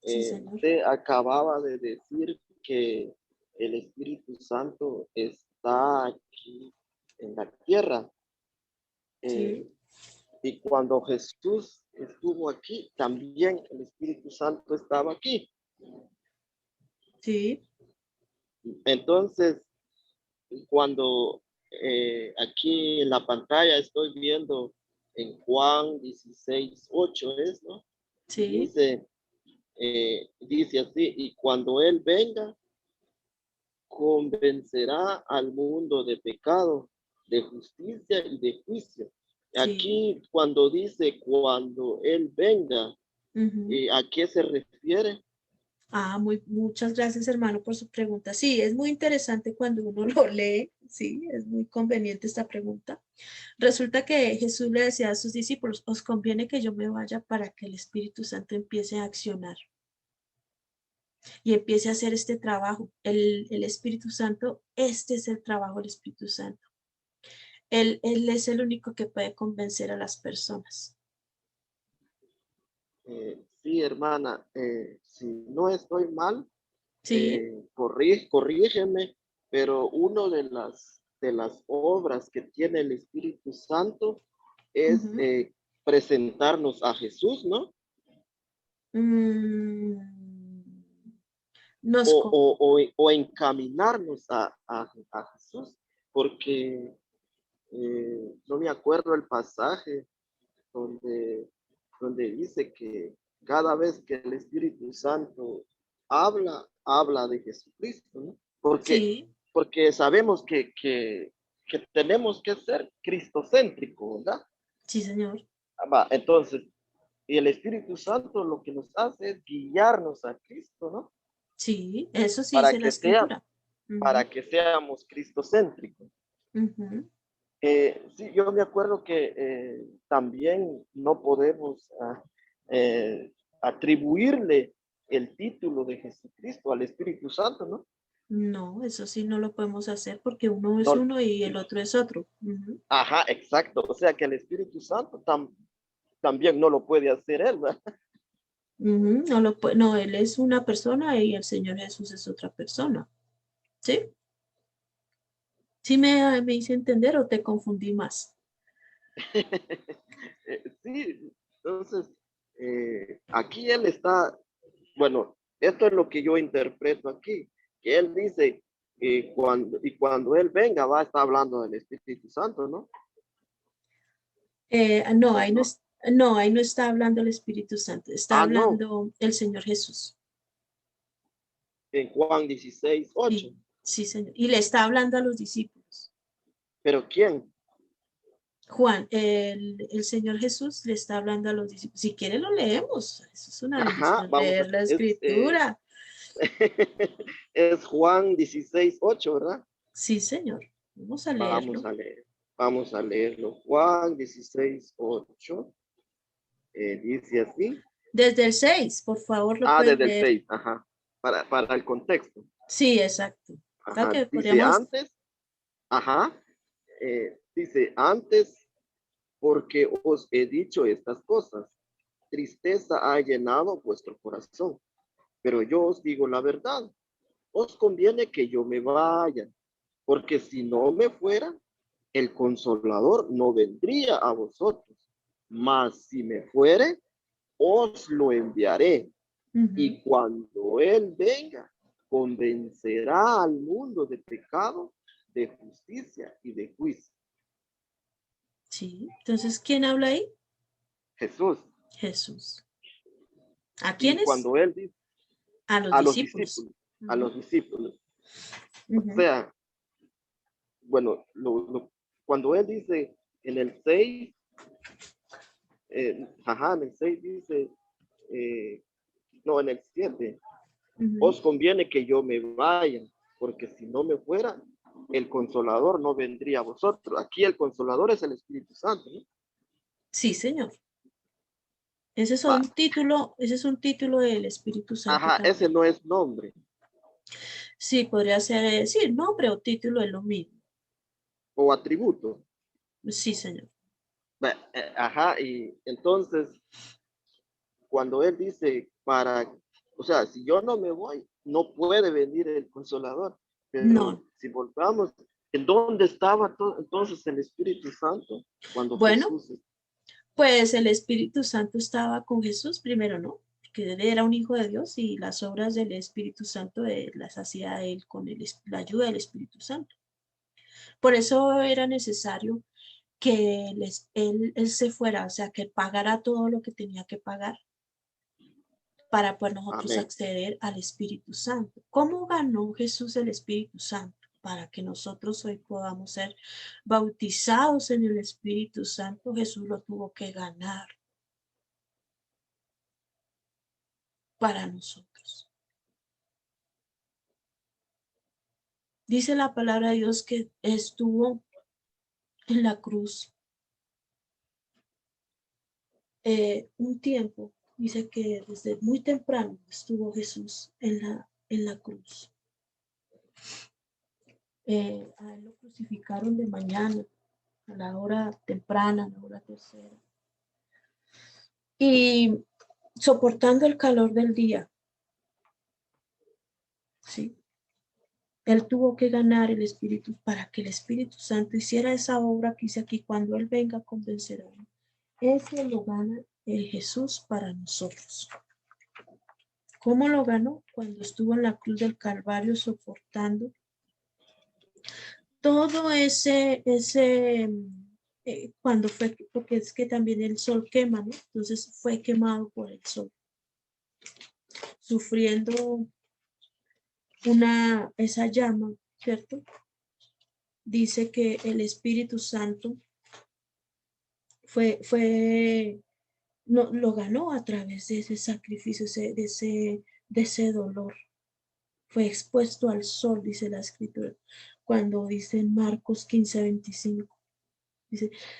Sí, señor. Usted acababa de decir que el Espíritu Santo está aquí en la tierra. Sí, Eh, y cuando Jesús estuvo aquí, también el Espíritu Santo estaba aquí. sí. Entonces, cuando aquí en la pantalla estoy viendo en Juan 16:8 es, ¿no? Sí, Dice, dice así, y cuando Él venga, convencerá al mundo de pecado, de justicia y de juicio. sí. Aquí cuando dice cuando Él venga, Ujú. ¿a qué se refiere? Muchas gracias, hermano, por su pregunta. Sí, es muy interesante cuando uno lo lee. Sí, es muy conveniente esta pregunta. Resulta que Jesús le decía a sus discípulos, os conviene que yo me vaya para que el Espíritu Santo empiece a accionar y empiece a hacer este trabajo. El Espíritu Santo, este es el trabajo del Espíritu Santo. Él es el único que puede convencer a las personas. Sí, hermana, si no estoy mal, Sí. corrígeme, pero una de las obras que tiene el Espíritu Santo es Ujú. presentarnos a Jesús, ¿no? Mm, O, nos, con- o encaminarnos a Jesús, porque no me acuerdo el pasaje donde, donde dice que cada vez que el Espíritu Santo habla de Jesucristo, ¿no? sí, Porque sabemos que tenemos que ser cristocéntricos, ¿verdad? sí, señor. Entonces, y el Espíritu Santo lo que nos hace es guiarnos a Cristo, ¿no? Sí, eso sí Para dice la que sea, escritura. Ujú, para que seamos cristocéntricos. ujú. Sí, yo me acuerdo que también no podemos eh, atribuirle el título de Jesucristo al Espíritu Santo, ¿no? No, eso sí no lo podemos hacer porque uno es No, uno y el otro es otro. Ujú, ajá, exacto. O sea que el Espíritu Santo también no lo puede hacer él, ¿verdad? ujú. No, él es una persona y el Señor Jesús es otra persona. ¿Sí? ¿Sí me hice entender o te confundí más? Sí, entonces, aquí él está, bueno, esto es lo que yo interpreto aquí, que él dice, cuando él venga va a estar hablando del Espíritu Santo, ¿no? No, ¿O ahí no no? es, no, ahí no está hablando el Espíritu Santo, está No, hablando el Señor Jesús. en Juan 16:8. Sí, sí, Señor. Y le está hablando a los discípulos. ¿Pero quién? Juan, el Señor Jesús le está hablando a los discípulos. Si quiere lo leemos. Eso es una Ajá, bendición vamos a, leer la es, escritura. es Juan 16:8, ¿verdad? Sí, Señor. Vamos a Vamos leerlo. a leer, vamos a leerlo. Juan 16:8, dice así. Desde el 6, por favor, lo puedes Desde el leer. 6, ajá, para el contexto. Sí, exacto. Para Ajá, que dice podríamos. antes, ajá, dice antes, porque os he dicho estas cosas, tristeza ha llenado vuestro corazón, pero yo os digo la verdad, os conviene que yo me vaya, porque si no me fuera, el consolador no vendría a vosotros, mas si me fuere, os lo enviaré. Ujú. Y cuando Él venga, convencerá al mundo de pecado, de justicia y de juicio. Sí. Entonces, ¿quién habla ahí? Jesús. Jesús. ¿A Y quiénes? cuando Él dice A los a los discípulos. discípulos, a Ujú, los discípulos, o ujú, sea, bueno, cuando Él dice en el 6, en el 6 dice, eh, no, en el 7, ujú. os conviene que yo me vaya, porque si no me fuera, el consolador no vendría a vosotros. Aquí el consolador es el Espíritu Santo, ¿no? Sí, Señor. Va. Ese es un título del Espíritu Santo Ajá, ese también. no es nombre. Sí, podría ser, sí, nombre o título es lo mismo. o atributo. Sí, señor. Ajá, y entonces cuando él dice para, o sea, si yo no me voy, no puede venir el consolador. Pero No. si volvamos, ¿en dónde estaba entonces el Espíritu Santo cuando Bueno, Jesús? pues el Espíritu Santo estaba con Jesús primero, ¿no? Porque él era un hijo de Dios y las obras del Espíritu Santo las hacía él con la ayuda del Espíritu Santo. Por eso era necesario que él se fuera, o sea, que pagara todo lo que tenía que pagar para poder nosotros Amén. acceder al Espíritu Santo. ¿Cómo ganó Jesús el Espíritu Santo? Para que nosotros hoy podamos ser bautizados en el Espíritu Santo, Jesús lo tuvo que ganar para nosotros. Dice la palabra de Dios que estuvo en la cruz un tiempo. Dice que desde muy temprano estuvo Jesús en la cruz. A él lo crucificaron de mañana, a la hora temprana, a la hora tercera. Y soportando el calor del día, ¿sí? Él tuvo que ganar el Espíritu para que el Espíritu Santo hiciera esa obra que dice aquí, cuando Él venga convencerá. Ese lo gana el Jesús para nosotros. ¿Cómo lo ganó? Cuando estuvo en la cruz del Calvario soportando todo cuando fue, porque es que también el sol quema, ¿no? Entonces fue quemado por el sol, sufriendo esa llama, ¿cierto? Dice que el Espíritu Santo fue, no, lo ganó a través de ese sacrificio, de ese dolor. Fue expuesto al sol, dice la escritura, cuando dice en Marcos 15:25.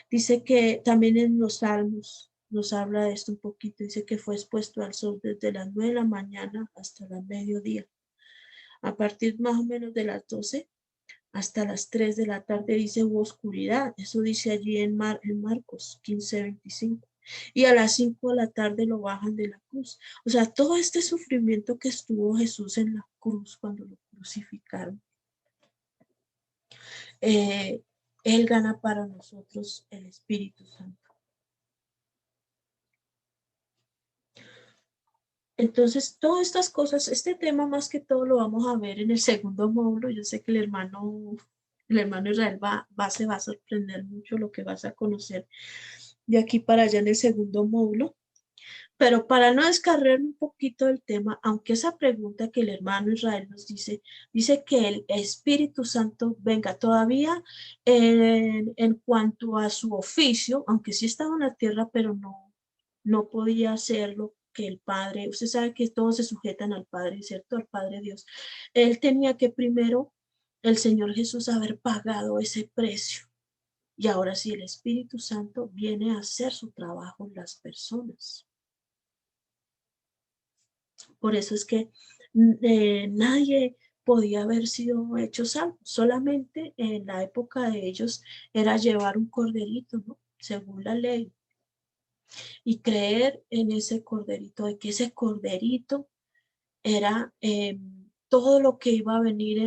Dice que también en los Salmos nos habla de esto un poquito. Dice que fue expuesto al sol desde las 9 de la mañana hasta el mediodía. A partir más o menos de las 12 hasta las 3 de la tarde dice hubo oscuridad. Eso dice allí en Marcos 15:25. Y a las 5 de la tarde lo bajan de la cruz. O sea, todo este sufrimiento que estuvo Jesús en la cruz cuando lo crucificaron, eh, Él gana para nosotros el Espíritu Santo. Entonces, todas estas cosas, este tema más que todo lo vamos a ver en el segundo módulo. Yo sé que el hermano Israel se va a sorprender mucho lo que vas a conocer de aquí para allá en el segundo módulo. Pero para no descargar un poquito del tema, aunque esa pregunta que el hermano Israel nos dice que el Espíritu Santo venga todavía en cuanto a su oficio, aunque sí estaba en la tierra, pero no podía hacerlo que el Padre, usted sabe que todos se sujetan al Padre, ¿cierto? Al Padre Dios. Él tenía que primero, el Señor Jesús, haber pagado ese precio. Y ahora sí, el Espíritu Santo viene a hacer su trabajo en las personas. Por eso es que nadie podía haber sido hecho salvo. Solamente en la época de ellos era llevar un corderito, ¿no? Según la ley. Y creer en ese corderito, de que ese corderito era todo lo que iba a venir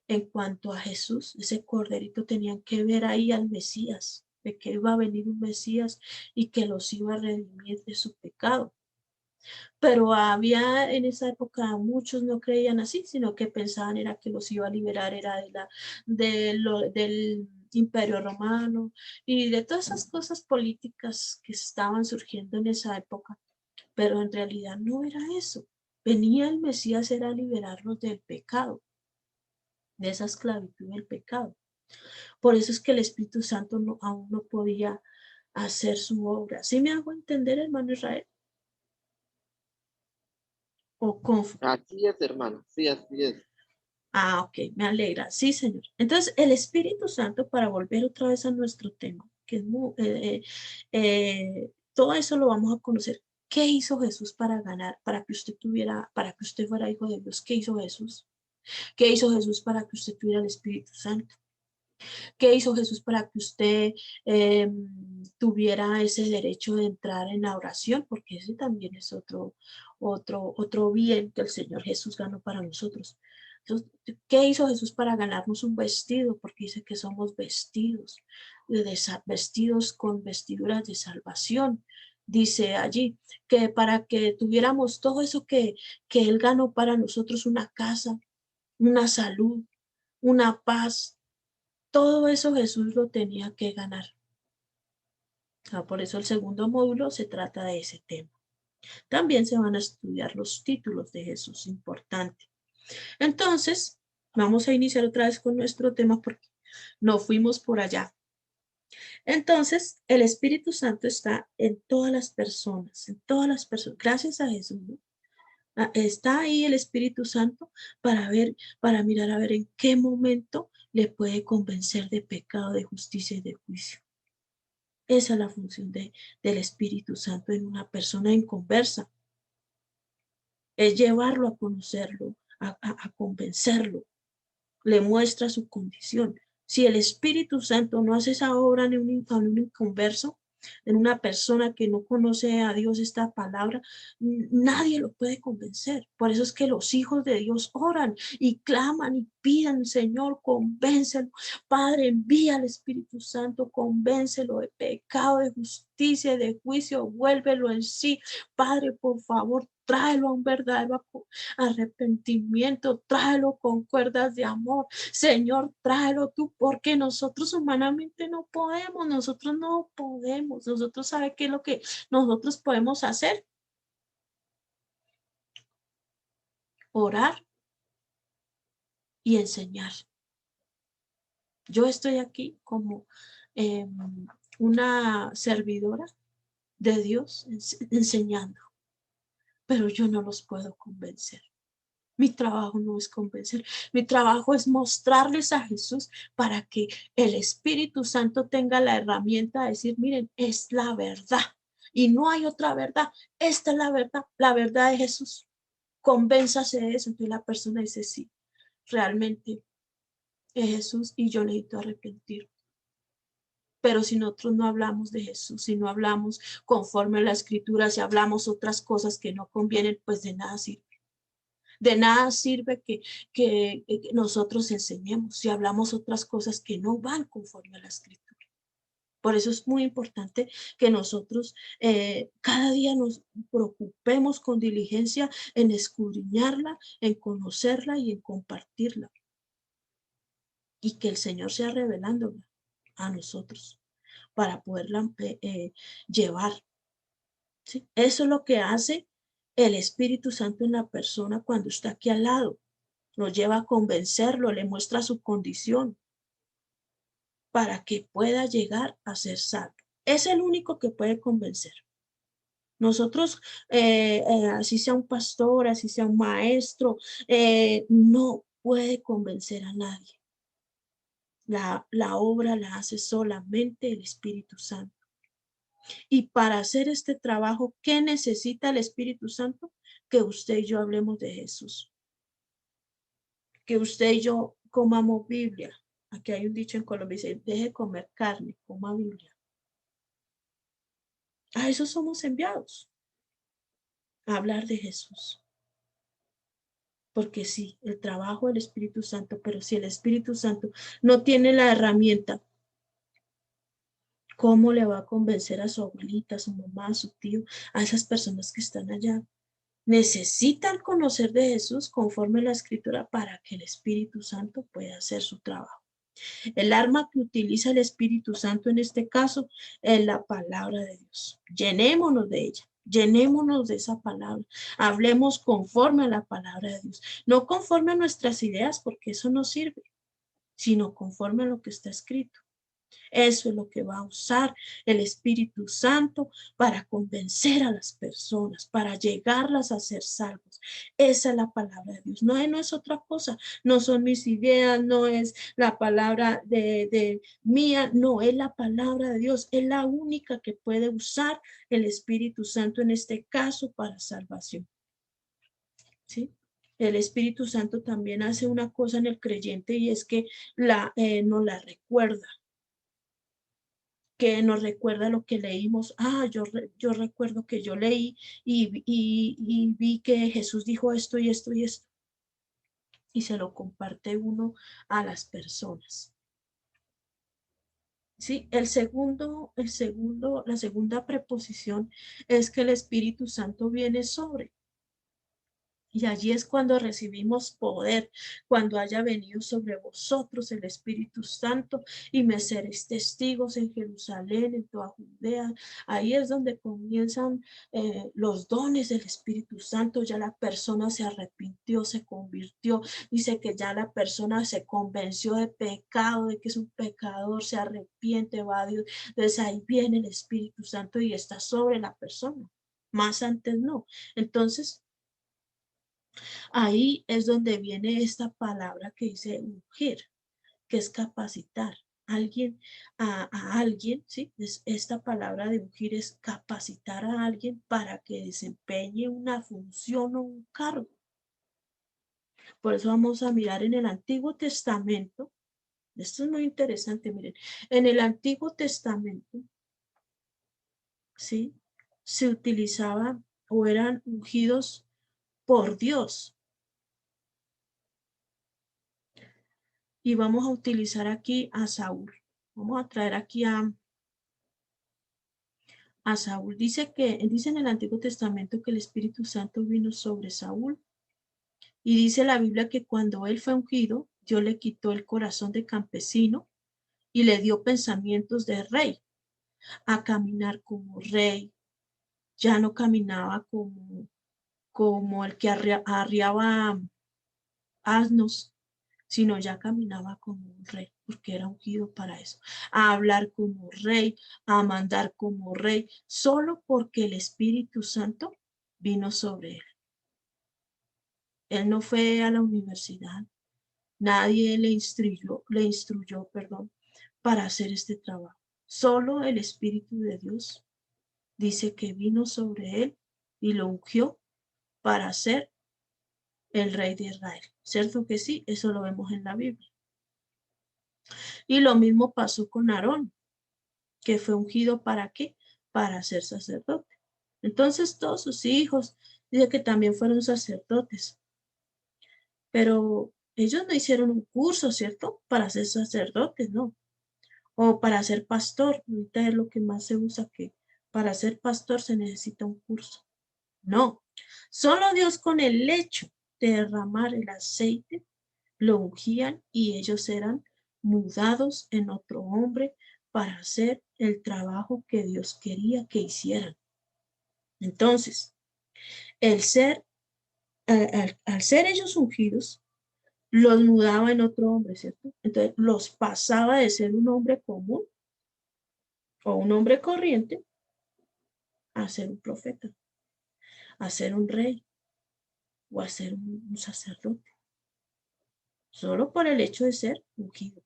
en cuanto a Jesús. Ese corderito tenían que ver ahí al Mesías, de que iba a venir un Mesías y que los iba a redimir de su pecado. Pero había en esa época muchos no creían así, sino que pensaban era que los iba a liberar, era del Imperio Romano y de todas esas cosas políticas que estaban surgiendo en esa época. Pero en realidad no era eso. Venía el Mesías era a liberarnos del pecado, de esa esclavitud del pecado. Por eso es que el Espíritu Santo aún no podía hacer su obra. ¿Sí me hago entender, hermano Israel? O Así es, hermano. Sí, así es. Ok, me alegra. Sí, Señor. Entonces, el Espíritu Santo, para volver otra vez a nuestro tema, que es todo eso lo vamos a conocer. ¿Qué hizo Jesús para ganar, para que usted fuera hijo de Dios? ¿Qué hizo Jesús? ¿Qué hizo Jesús para que usted tuviera el Espíritu Santo? ¿Qué hizo Jesús para que usted tuviera ese derecho de entrar en la oración? Porque ese también es otro bien que el Señor Jesús ganó para nosotros. Entonces, ¿qué hizo Jesús para ganarnos un vestido? Porque dice que somos vestidos, vestidos con vestiduras de salvación. Dice allí que para que tuviéramos todo eso que Él ganó para nosotros, una casa, una salud, una paz, todo eso Jesús lo tenía que ganar. Por eso el segundo módulo se trata de ese tema. También se van a estudiar los títulos de Jesús, importante. Entonces, vamos a iniciar otra vez con nuestro tema porque no fuimos por allá. Entonces, el Espíritu Santo está en todas las personas, en todas las personas. Gracias a Jesús, ¿no? Está ahí el Espíritu Santo para ver, para mirar a ver en qué momento le puede convencer de pecado, de justicia y de juicio. Esa es la función del Espíritu Santo en una persona en conversa. Es llevarlo a conocerlo, a convencerlo. Le muestra su condición. Si el Espíritu Santo no hace esa obra en un inconverso, en una persona que no conoce a Dios esta palabra, nadie lo puede convencer. Por eso es que los hijos de Dios oran y claman y piden, Señor, convéncelo. Padre, envía al Espíritu Santo, convéncelo de pecado, de justicia, de juicio, vuélvelo en sí. Padre, por favor, tráelo a un verdadero arrepentimiento, tráelo con cuerdas de amor. Señor, tráelo tú, porque nosotros humanamente no podemos, nosotros sabe qué es lo que nosotros podemos hacer. Orar y enseñar. Yo estoy aquí como una servidora de Dios enseñando, pero yo no los puedo convencer. Mi trabajo no es convencer, mi trabajo es mostrarles a Jesús para que el Espíritu Santo tenga la herramienta de decir, miren, es la verdad y no hay otra verdad. Esta es la verdad de Jesús. Convénzase de eso. Entonces la persona dice, sí, realmente es Jesús y yo necesito arrepentir. Pero si nosotros no hablamos de Jesús, si no hablamos conforme a la Escritura, si hablamos otras cosas que no convienen, pues de nada sirve. De nada sirve que nosotros enseñemos si hablamos otras cosas que no van conforme a la Escritura. Por eso es muy importante que nosotros cada día nos preocupemos con diligencia en escudriñarla, en conocerla y en compartirla. Y que el Señor sea revelándola a nosotros para poderla llevar. ¿Sí? Eso es lo que hace el Espíritu Santo en la persona cuando está aquí al lado. Lo lleva a convencerlo, le muestra su condición para que pueda llegar a ser salvo. Es el único que puede convencer. Nosotros, así sea un pastor, así sea un maestro, no puede convencer a nadie. La obra la hace solamente el Espíritu Santo. Y para hacer este trabajo, ¿qué necesita el Espíritu Santo? Que usted y yo hablemos de Jesús. Que usted y yo comamos Biblia. Aquí hay un dicho en Colombia, dice, deje de comer carne, coma Biblia. A eso somos enviados, a hablar de Jesús. Porque sí, el trabajo del Espíritu Santo, pero si el Espíritu Santo no tiene la herramienta, ¿cómo le va a convencer a su abuelita, a su mamá, a su tío, a esas personas que están allá? Necesitan conocer de Jesús conforme a la Escritura para que el Espíritu Santo pueda hacer su trabajo. El arma que utiliza el Espíritu Santo en este caso es la palabra de Dios. Llenémonos de ella, llenémonos de esa palabra. Hablemos conforme a la palabra de Dios, no conforme a nuestras ideas, porque eso no sirve, sino conforme a lo que está escrito. Eso es lo que va a usar el Espíritu Santo para convencer a las personas, para llegarlas a ser salvos. Esa es la palabra de Dios. No, no es otra cosa. No son mis ideas, no es la palabra de mía, no, es la palabra de Dios. Es la única que puede usar el Espíritu Santo en este caso para salvación. ¿Sí? El Espíritu Santo también hace una cosa en el creyente y es que nos la recuerda, que nos recuerda lo que leímos. Yo recuerdo que yo leí y vi que Jesús dijo esto y esto y esto. Y se lo comparte uno a las personas. Sí, la segunda preposición es que el Espíritu Santo viene sobre. Y allí es cuando recibimos poder, cuando haya venido sobre vosotros el Espíritu Santo y me seréis testigos en Jerusalén, en toda Judea. Ahí es donde comienzan los dones del Espíritu Santo. Ya la persona se arrepintió, se convirtió. Dice que ya la persona se convenció de pecado, de que es un pecador, se arrepiente, va a Dios. Entonces ahí viene el Espíritu Santo y está sobre la persona. Más antes no. Entonces, ahí es donde viene esta palabra que dice ungir, que es capacitar. A alguien, ¿sí? Esta palabra de ungir es capacitar a alguien para que desempeñe una función o un cargo. Por eso vamos a mirar en el Antiguo Testamento. Esto es muy interesante, miren. En el Antiguo Testamento, ¿sí? Se utilizaba o eran ungidos por Dios. Y vamos a utilizar aquí a Saúl. Vamos a traer aquí a Saúl. Dice en el Antiguo Testamento que el Espíritu Santo vino sobre Saúl. Y dice la Biblia que cuando él fue ungido, Dios le quitó el corazón de campesino y le dio pensamientos de rey, a caminar como rey. Ya no caminaba como el que arriaba asnos, sino ya caminaba como un rey, porque era ungido para eso, a hablar como rey, a mandar como rey, solo porque el Espíritu Santo vino sobre él. Él no fue a la universidad, nadie le instruyó, perdón, para hacer este trabajo. Solo el Espíritu de Dios dice que vino sobre él y lo ungió para ser el rey de Israel. ¿Cierto que sí? Eso lo vemos en la Biblia. Y lo mismo pasó con Aarón, que fue ungido ¿para qué? Para ser sacerdote. Entonces todos sus hijos, dice que también fueron sacerdotes, pero ellos no hicieron un curso, ¿cierto? Para ser sacerdotes, ¿no? O para ser pastor. Ahorita es lo que más se usa, que para ser pastor se necesita un curso. No, solo Dios con el hecho de derramar el aceite lo ungían y ellos eran mudados en otro hombre para hacer el trabajo que Dios quería que hicieran. Entonces, el ser, al ser ellos ungidos, los mudaba en otro hombre, ¿cierto? Entonces, los pasaba de ser un hombre común o un hombre corriente a ser un profeta, a ser un rey o a ser un sacerdote, solo por el hecho de ser ungido.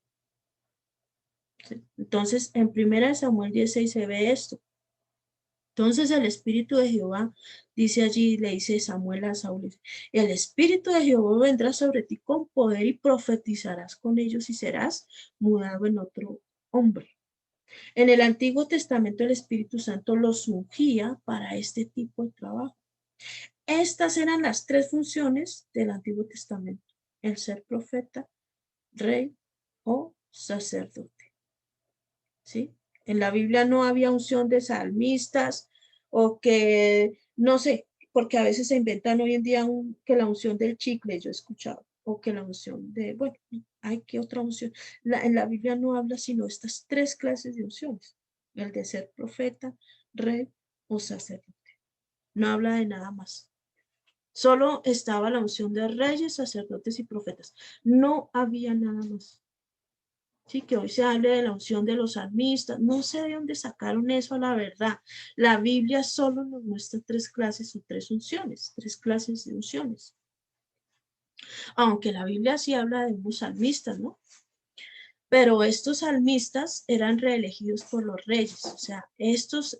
¿Sí? Entonces, en 1 Samuel 16 se ve esto. Entonces el Espíritu de Jehová, dice allí, le dice Samuel a Saúl, el Espíritu de Jehová vendrá sobre ti con poder y profetizarás con ellos y serás mudado en otro hombre. En el Antiguo Testamento el Espíritu Santo los ungía para este tipo de trabajo. Estas eran las tres funciones del Antiguo Testamento: el ser profeta, rey o sacerdote. ¿Sí? En la Biblia no había unción de salmistas o que, no sé, porque a veces se inventan hoy en día que la unción del chicle, yo he escuchado, o que la unción de, bueno, hay que otra unción. En la Biblia no habla sino estas tres clases de unciones: el de ser profeta, rey o sacerdote. No habla de nada más. Solo estaba la unción de reyes, sacerdotes y profetas. No había nada más. Sí, que hoy se hable de la unción de los salmistas. No sé de dónde sacaron eso, la verdad. La Biblia solo nos muestra tres clases o tres unciones, tres clases de unciones. Aunque la Biblia sí habla de unos salmistas, ¿no? Pero estos salmistas eran reelegidos por los reyes, o sea, estos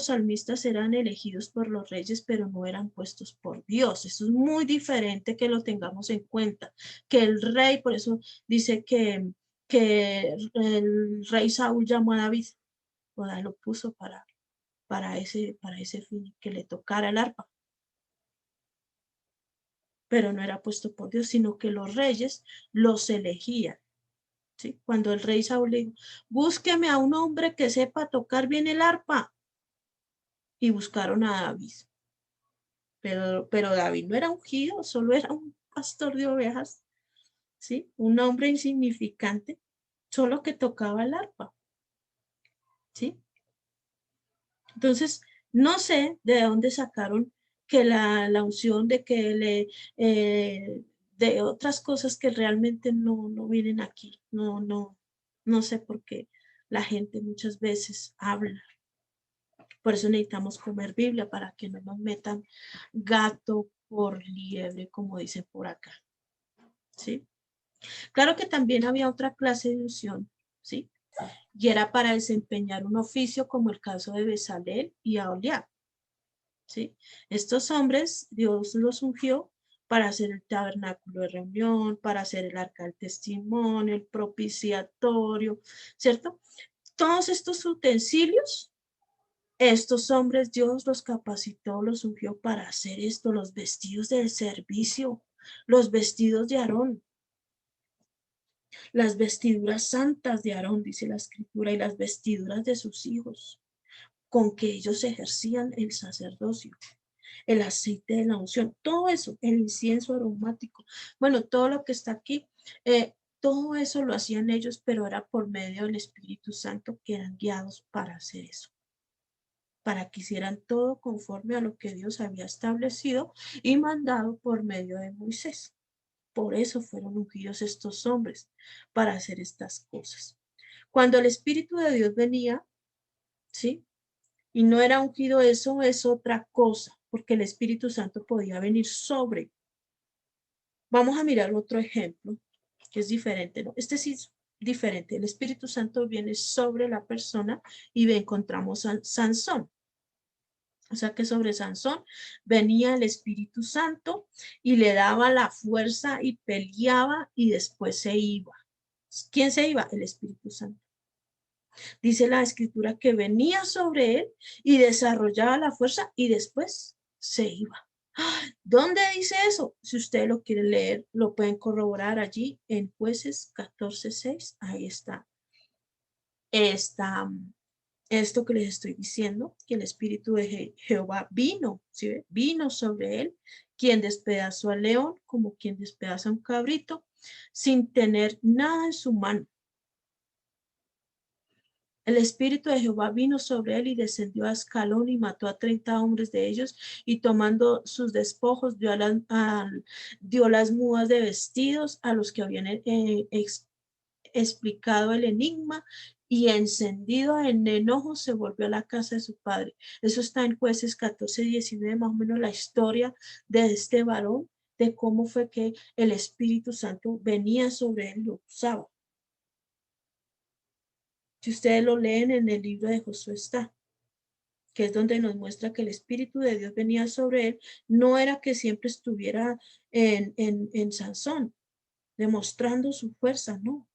salmistas eran elegidos por los reyes, pero no eran puestos por Dios. Eso es muy diferente que lo tengamos en cuenta, que el rey, por eso dice que el rey Saúl llamó a David, o sea, lo puso para ese fin, que le tocara el arpa, pero no era puesto por Dios, sino que los reyes los elegían. ¿Sí? Cuando el rey Saúl le dijo, búsqueme a un hombre que sepa tocar bien el arpa. Y buscaron a David. Pero David no era ungido, solo era un pastor de ovejas, ¿sí? Un hombre insignificante, solo que tocaba el arpa, ¿sí? Entonces, no sé de dónde sacaron que la unción de que de otras cosas que realmente no vienen aquí. No sé por qué la gente muchas veces habla. Por eso necesitamos comer Biblia para que no nos metan gato por liebre, como dicen por acá. ¿Sí? Claro que también había otra clase de unción, ¿sí? Y era para desempeñar un oficio como el caso de Bezalel y Aholiab, ¿sí? Estos hombres, Dios los ungió para hacer el tabernáculo de reunión, para hacer el arca del testimonio, el propiciatorio, ¿cierto? Todos estos utensilios. Estos hombres Dios los capacitó, los ungió para hacer esto, los vestidos del servicio, los vestidos de Aarón, las vestiduras santas de Aarón, dice la escritura, y las vestiduras de sus hijos, con que ellos ejercían el sacerdocio, el aceite de la unción, todo eso, el incienso aromático, bueno, todo lo que está aquí, todo eso lo hacían ellos, pero era por medio del Espíritu Santo que eran guiados para hacer eso, para que hicieran todo conforme a lo que Dios había establecido y mandado por medio de Moisés. Por eso fueron ungidos estos hombres, para hacer estas cosas. Cuando el Espíritu de Dios venía, ¿sí? Y no era ungido, eso es otra cosa, porque el Espíritu Santo podía venir sobre. Vamos a mirar otro ejemplo, que es diferente, ¿no? Este sí es diferente. El Espíritu Santo viene sobre la persona y encontramos a Sansón. O sea que sobre Sansón venía el Espíritu Santo y le daba la fuerza y peleaba y después se iba. ¿Quién se iba? El Espíritu Santo. Dice la escritura que venía sobre él y desarrollaba la fuerza y después se iba. ¿Dónde dice eso? Si usted lo quiere leer, lo pueden corroborar allí en Jueces 14:6. Ahí está. Está esto que les estoy diciendo, que el Espíritu de Jehová vino, ¿sí ve? Vino sobre él, quien despedazó al león como quien despedaza a un cabrito, sin tener nada en su mano. El Espíritu de Jehová vino sobre él y descendió a Ascalón y mató a 30 hombres de ellos y tomando sus despojos dio las mudas de vestidos a los que habían explicado el enigma y encendido en enojo se volvió a la casa de su padre. Eso está en Jueces 14:19, más o menos la historia de este varón, de cómo fue que el Espíritu Santo venía sobre él y lo usaba. Si ustedes lo leen en el libro de Josué está, que es donde nos muestra que el Espíritu de Dios venía sobre él, no era que siempre estuviera en Sansón, demostrando su fuerza, no.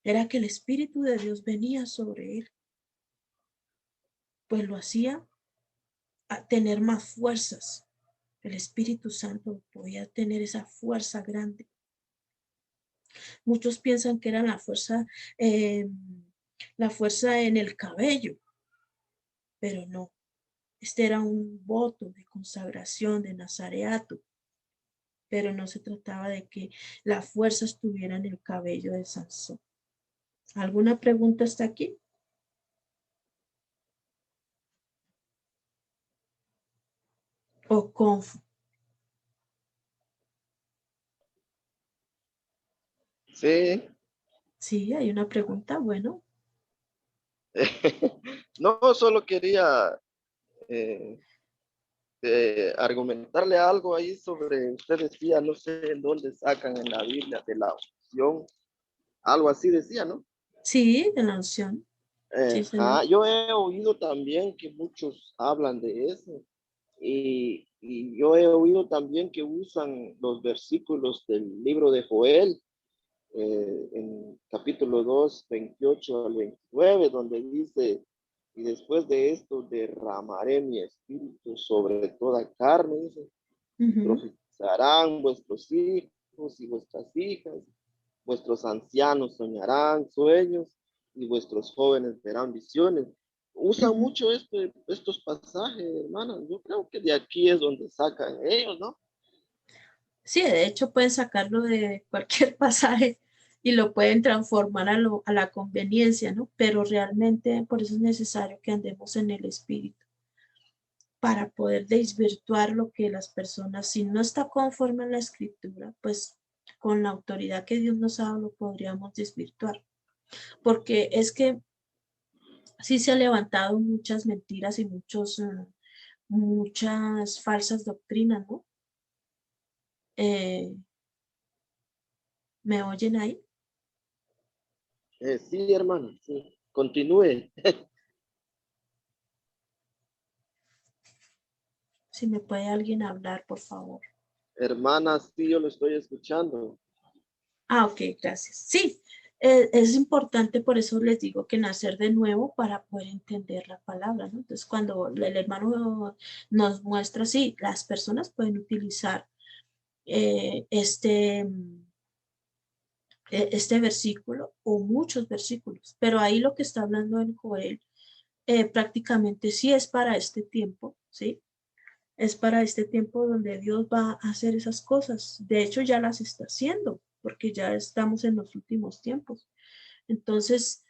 Era que el Espíritu de Dios venía sobre él, pues lo hacía a tener más fuerzas. El Espíritu Santo podía tener esa fuerza grande. Muchos piensan que era la fuerza en el cabello, pero no. Este era un voto de consagración, de nazareato, pero no se trataba de que la fuerza estuviera en el cabello de Sansón. ¿Alguna pregunta hasta aquí? ¿O confu? Sí. Sí, hay una pregunta, bueno. No, solo quería eh, argumentarle algo ahí sobre, usted decía, no sé en dónde sacan en la Biblia de la opción algo así decía, ¿no? Sí, de la unción. Sí, señor. Yo he oído también que muchos hablan de eso y yo he oído también que usan los versículos del libro de Joel, en capítulo 2 28 al 29 donde dice, y después de esto derramaré mi espíritu sobre toda carne, dice, y Ujú, profetizarán vuestros hijos y vuestras hijas, vuestros ancianos soñarán sueños y vuestros jóvenes verán visiones. Usan ujú. mucho estos pasajes, hermanas. Yo creo que de aquí es donde sacan ellos, ¿no? Sí, de hecho pueden sacarlo de cualquier pasaje y lo pueden transformar a la conveniencia, ¿no? Pero realmente por eso es necesario que andemos en el espíritu para poder desvirtuar lo que las personas, si no está conforme a la escritura, pues con la autoridad que Dios nos ha dado lo podríamos desvirtuar. Porque es que sí se han levantado muchas mentiras y muchas falsas doctrinas, ¿no? Eh, ¿Me oyen ahí? Sí, hermano, sí. Continúe. Si me puede alguien hablar, por favor. Hermana, sí, yo lo estoy escuchando. Ah, ok, gracias. Sí, es importante, por eso les digo que nacer de nuevo para poder entender la palabra, ¿no? Entonces, cuando el hermano nos muestra, sí, las personas pueden utilizar este versículo o muchos versículos, pero ahí lo que está hablando en Joel prácticamente sí es para este tiempo, ¿sí? Es para este tiempo donde Dios va a hacer esas cosas. De hecho, ya las está haciendo, porque ya estamos en los últimos tiempos. Entonces,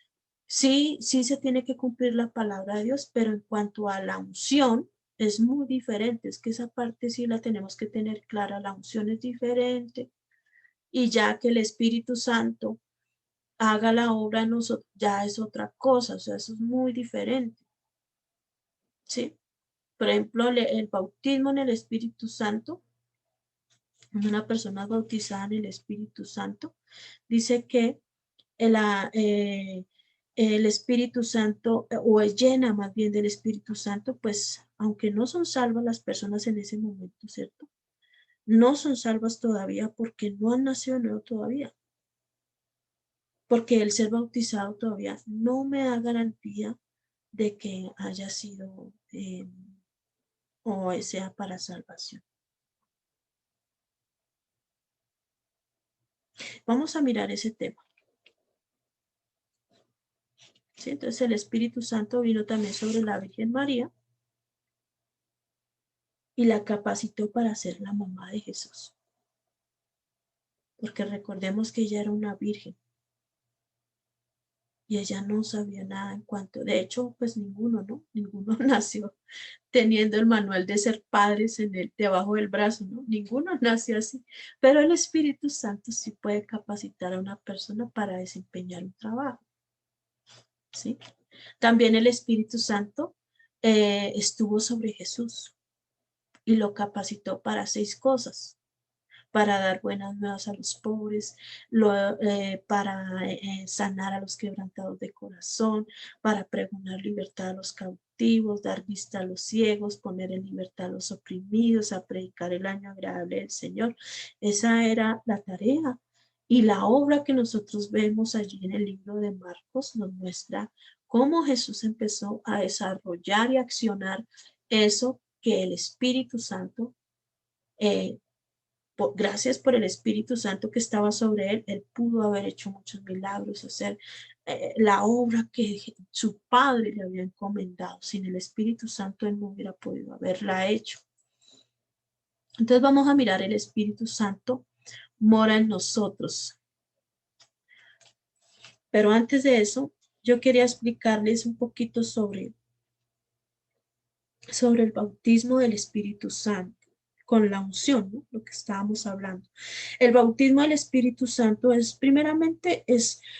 sí, sí se tiene que cumplir la palabra de Dios, pero en cuanto a la unción, es muy diferente. Es que esa parte sí la tenemos que tener clara. La unción es diferente y ya que el Espíritu Santo haga la obra en nosotros, ya es otra cosa. O sea, eso es muy diferente, ¿sí? Por ejemplo, el bautismo en el Espíritu Santo, una persona bautizada en el Espíritu Santo, dice que el, el Espíritu Santo, o es llena más bien del Espíritu Santo, pues aunque no son salvas las personas en ese momento, ¿cierto? No son salvas todavía porque no han nacido de nuevo todavía, porque el ser bautizado todavía no me da garantía de que haya sido o sea para salvación. Vamos a mirar ese tema. ¿Sí? Entonces el Espíritu Santo vino también sobre la Virgen María y la capacitó para ser la mamá de Jesús, porque recordemos que ella era una virgen y ella no sabía nada en cuanto, de hecho, pues ninguno, ¿no? Ninguno nació teniendo el manual de ser padres en el, debajo del brazo, ¿no? Ninguno nació así, pero el Espíritu Santo sí puede capacitar a una persona para desempeñar un trabajo, ¿sí? También el Espíritu Santo estuvo sobre Jesús y lo capacitó para 6 cosas: para dar buenas nuevas a los pobres, para sanar a los quebrantados de corazón, para pregonar libertad a los cautivos, dar vista a los ciegos, poner en libertad a los oprimidos, a predicar el año agradable del Señor. Esa era la tarea. Y la obra que nosotros vemos allí en el libro de Marcos nos muestra cómo Jesús empezó a desarrollar y accionar eso que el Espíritu Santo eh, gracias por el Espíritu Santo que estaba sobre él, él pudo haber hecho muchos milagros, hacer la obra que su padre le había encomendado. Sin el Espíritu Santo él no hubiera podido haberla hecho. Entonces vamos a mirar el Espíritu Santo mora en nosotros. Pero antes de eso, yo quería explicarles un poquito sobre el bautismo del Espíritu Santo, con la unción, ¿no? Lo que estábamos hablando. El bautismo del Espíritu Santo es, primeramente,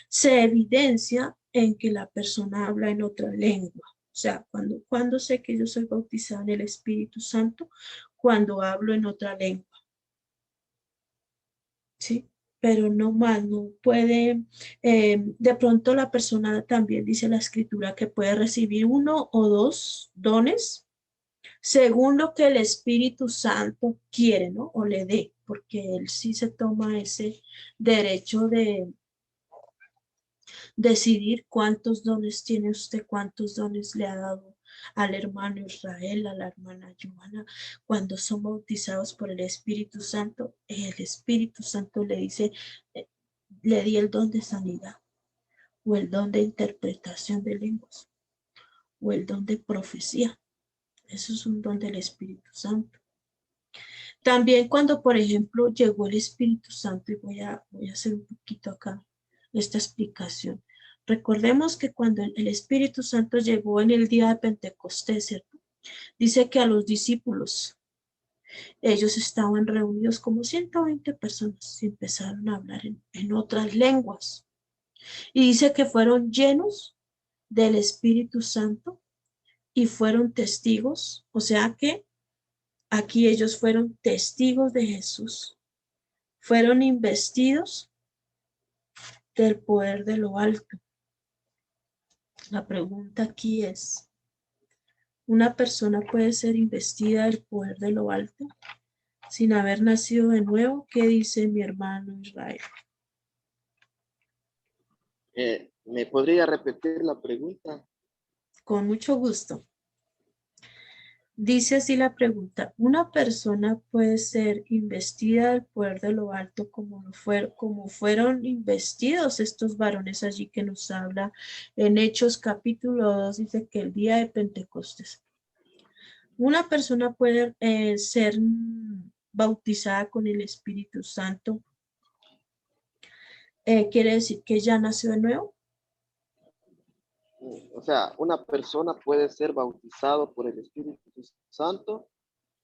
se evidencia en que la persona habla en otra lengua. O sea, cuando sé que yo soy bautizada en el Espíritu Santo, cuando hablo en otra lengua, ¿sí? pero no más, no puede, de pronto la persona también dice la escritura que puede recibir uno o dos dones según lo que el Espíritu Santo quiere, ¿no? O le dé, porque él sí se toma ese derecho de decidir cuántos dones tiene usted, cuántos dones le ha dado al hermano Israel, a la hermana Joana. Cuando son bautizados por el Espíritu Santo, el Espíritu Santo le dice, eh, le di el don de sanidad, o el don de interpretación de lenguas, o el don de profecía. Eso es un don del Espíritu Santo. También cuando, por ejemplo, llegó el Espíritu Santo, y voy a hacer un poquito acá esta explicación. Recordemos que cuando el Espíritu Santo llegó en el día de Pentecostés, ¿cierto? Dice que a los discípulos, ellos estaban reunidos como 120 personas y empezaron a hablar en otras lenguas. Y dice que fueron llenos del Espíritu Santo y fueron testigos, o sea que aquí ellos fueron testigos de Jesús, fueron investidos del poder de lo alto. La pregunta aquí es, ¿una persona puede ser investida del poder de lo alto sin haber nacido de nuevo? ¿Qué dice mi hermano Israel? ¿Me podría repetir la pregunta? Con mucho gusto. Dice así la pregunta, ¿una persona puede ser investida del poder de lo alto como fueron investidos estos varones allí que nos habla en Hechos capítulo 2? Dice que el día de Pentecostés. Una persona puede ser bautizada con el Espíritu Santo. ¿Quiere decir que ya nació de nuevo? O sea, una persona puede ser bautizado por el Espíritu Santo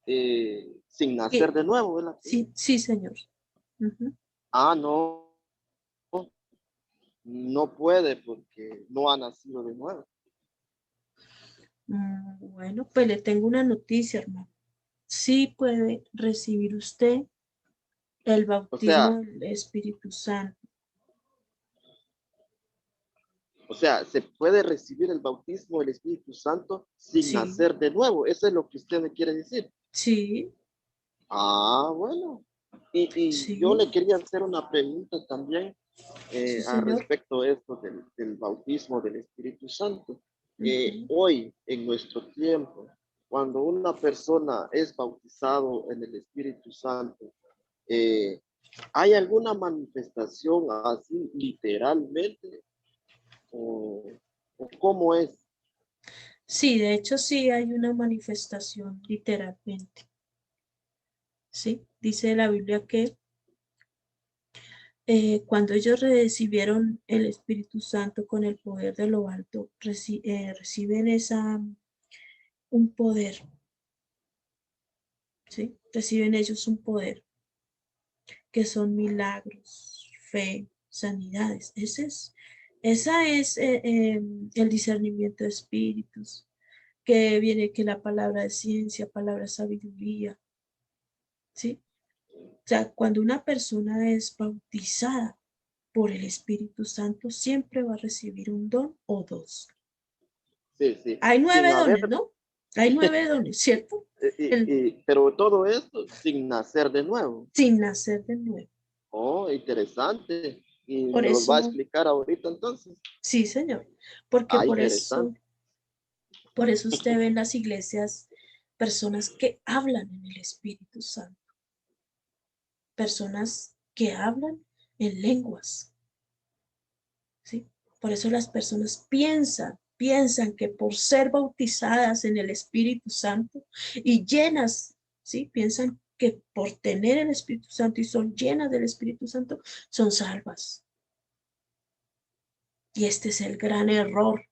sin nacer Sí, de nuevo, ¿verdad? sí, sí, señor. Ujú. Ah, no, no puede porque no ha nacido de nuevo. Bueno, pues le tengo una noticia, hermano. Sí puede recibir usted el O bautismo sea, del Espíritu Santo. se puede recibir el bautismo del Espíritu Santo sin Sí, nacer de nuevo. Eso es lo que usted me quiere decir. sí, Ah, bueno. Y yo le sí, quería hacer una pregunta también sí, al señor. respecto de esto del bautismo del Espíritu Santo. Ujú. Hoy, en nuestro tiempo, cuando una persona es bautizado en el Espíritu Santo, eh, ¿hay alguna manifestación así literalmente? ¿O, o cómo es? Sí, de hecho sí hay una manifestación literalmente. Sí, dice la Biblia que cuando ellos recibieron el Espíritu Santo con el poder de lo alto, reciben un poder, ¿sí? Reciben ellos un poder que son milagros, fe, sanidades. Esa es el discernimiento de espíritus, que viene que la palabra de ciencia, palabra de sabiduría, ¿sí? O sea, cuando una persona es bautizada por el Espíritu Santo, siempre va a recibir un don o dos. Sí, sí, Hay sin 9 dones, haber, ¿no? Hay 9 dones, ¿cierto? pero todo esto sin nacer de nuevo. Sin nacer de nuevo. Oh, interesante. Y Por me los va a eso, explicar ahorita entonces. sí, señor, porque Ah, interesante. por eso usted ve en las iglesias personas que hablan en el Espíritu Santo, personas que hablan en lenguas, ¿sí? Por eso las personas piensan que por ser bautizadas en el Espíritu Santo y llenas, ¿sí? Piensan que por tener el Espíritu Santo y son llenas del Espíritu Santo, son salvas. Y este es el gran error,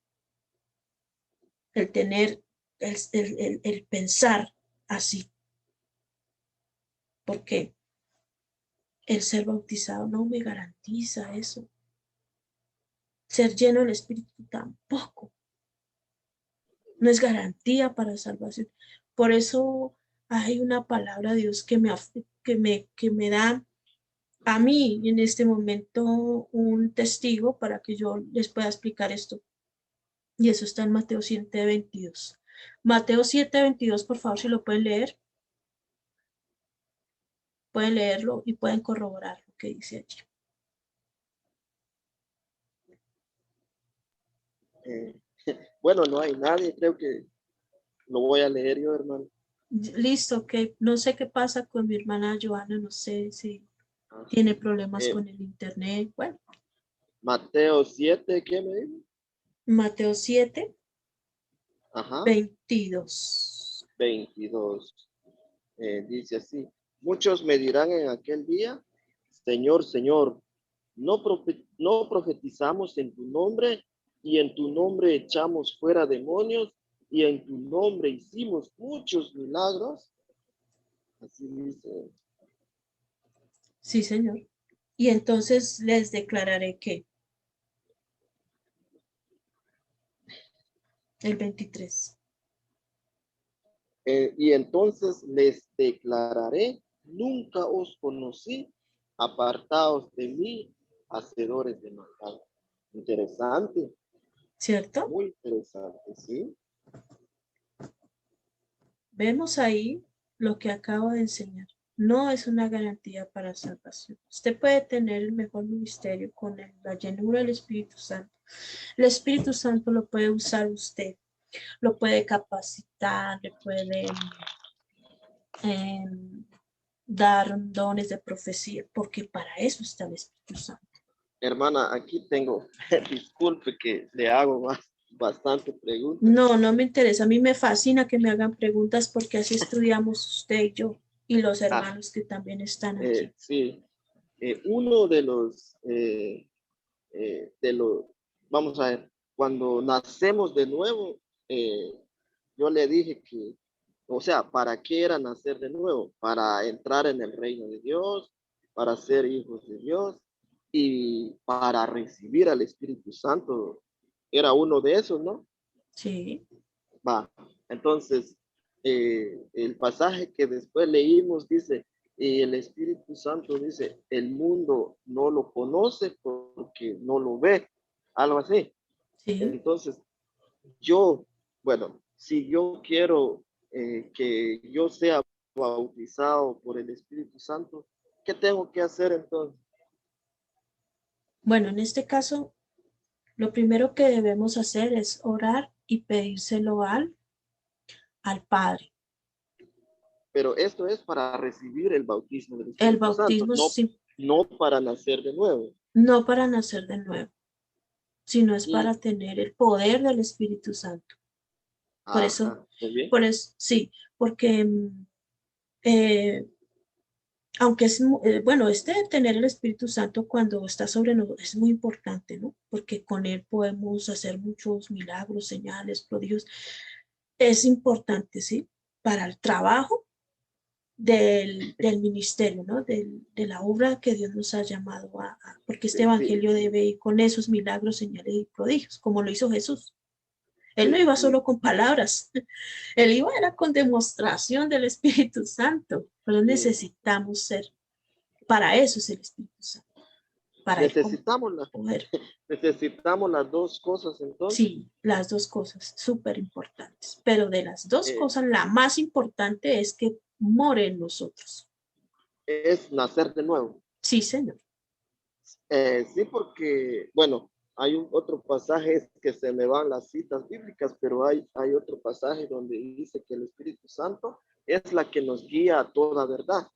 el tener, el pensar así, porque el ser bautizado no me garantiza eso. Ser lleno del Espíritu tampoco. No es garantía para salvación. Por eso hay una palabra de Dios que me da a mí en este momento un testigo para que yo les pueda explicar esto. Y eso está en Mateo 7:22. Mateo 7:22, por favor, si lo pueden leerlo y pueden corroborar lo que dice allí. Eh, bueno, no hay nadie, creo que lo voy a leer yo, hermano. Listo, ok. No sé qué pasa con mi hermana Joana, no sé si Ah, tiene problemas eh, con el internet. Bueno, Mateo 7, ¿qué me dijo? Mateo 7, Ajá, 22. 22. Dice así, muchos me dirán en aquel día, Señor, Señor, no profetizamos en tu nombre y en tu nombre echamos fuera demonios y en tu nombre hicimos muchos milagros. Así dice. Sí, señor. Y entonces les declararé que el 23. Y entonces les declararé, nunca os conocí, apartaos de mí, hacedores de maldad. Interesante, ¿Cierto? muy interesante, ¿sí? Vemos ahí lo que acabo de enseñar. No es una garantía para salvación. Usted puede tener el mejor ministerio con la llenura del Espíritu Santo. El Espíritu Santo lo puede usar usted, lo puede capacitar, le puede em, dar dones de profecía, porque para eso está el Espíritu Santo. Hermana, aquí tengo, disculpe que le hago bastante preguntas. No, no me interesa. A mí me fascina que me hagan preguntas porque así estudiamos usted y yo y los Ah, hermanos que también están aquí. sí, uno de los, vamos a ver, cuando nacemos de nuevo, eh, yo le dije que, o sea, ¿para qué era nacer de nuevo? Para entrar en el reino de Dios, para ser hijos de Dios y para recibir al Espíritu Santo. Era uno de esos, ¿no? Sí, Va. Entonces, el pasaje que después leímos dice, y el Espíritu Santo dice, el mundo no lo conoce porque no lo ve, algo así. sí. Entonces, yo, bueno, si yo quiero que yo sea bautizado por el Espíritu Santo, ¿qué tengo que hacer entonces? Bueno, en este caso, lo primero que debemos hacer es orar y pedírselo al Padre. Pero esto es para recibir el bautismo del El Espíritu Santo, bautismo no, sí, no para nacer de nuevo. no para nacer de nuevo, sino es para Y, tener el poder del Espíritu Santo. ajá, muy bien. Por eso, sí, porque eh, aunque es, bueno, este de tener el Espíritu Santo cuando está sobre nosotros es muy importante, ¿no? Porque con él podemos hacer muchos milagros, señales, prodigios. Es importante, ¿sí? Para el trabajo del ministerio, ¿no? De la obra que Dios nos ha llamado porque este Sí, evangelio sí, debe ir con esos milagros, señales y prodigios, como lo hizo Jesús. Él no sí, iba sí, solo con palabras, él iba era con demostración del Espíritu Santo, pero sí. necesitamos ser, para eso es el Espíritu Santo, para ir con Necesitamos, poder. necesitamos las dos cosas entonces. Sí, las dos cosas súper importantes, pero de las dos Eh, cosas, la más importante es que more en nosotros. es nacer de nuevo. Sí, Señor. Sí, porque, bueno, hay otro pasaje que se me van las citas bíblicas, pero hay otro pasaje donde dice que el Espíritu Santo es la que nos guía a toda verdad.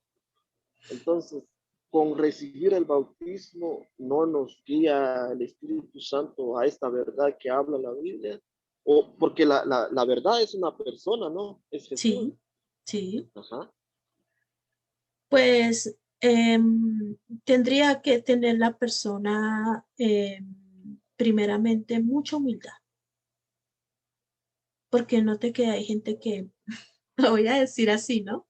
Entonces, con recibir el bautismo no nos guía el Espíritu Santo a esta verdad que habla la Biblia, o porque la verdad es una persona, ¿no? Es Jesús. Sí, sí. Ajá. Pues tendría que tener la persona primeramente mucha humildad, porque note que hay gente que, lo voy a decir así, ¿no?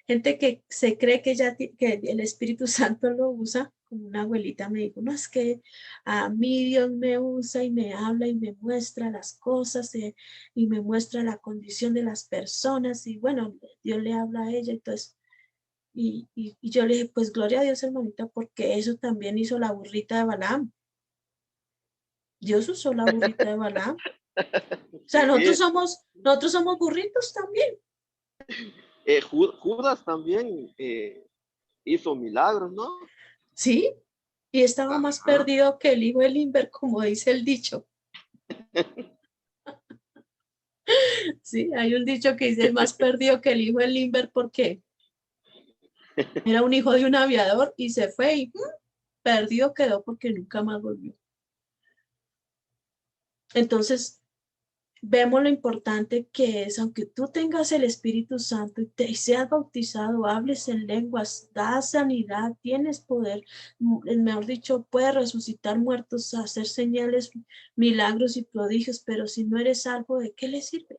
Gente que se cree que que el Espíritu Santo lo usa, como una abuelita me dijo, no, es que a mí Dios me usa y me habla y me muestra las cosas y me muestra la condición de las personas y bueno, Dios le habla a ella, entonces Y yo le dije, pues gloria a Dios, hermanita, porque eso también hizo la burrita de Balaam. Dios usó la burrita de Balaam. O sea, Sí, nosotros somos burritos también. Judas también hizo milagros, ¿no? Sí, y estaba más Ajá. perdido que el hijo de Limber, como dice el dicho. Sí, hay un dicho que dice más perdido que el hijo de Limber porque era un hijo de un aviador y se fue y perdido quedó porque nunca más volvió. Entonces, vemos lo importante que es, aunque tú tengas el Espíritu Santo y seas bautizado, hables en lenguas, das sanidad, tienes poder, mejor dicho, puedes resucitar muertos, hacer señales, milagros y prodigios, pero si no eres salvo, ¿de qué le sirve?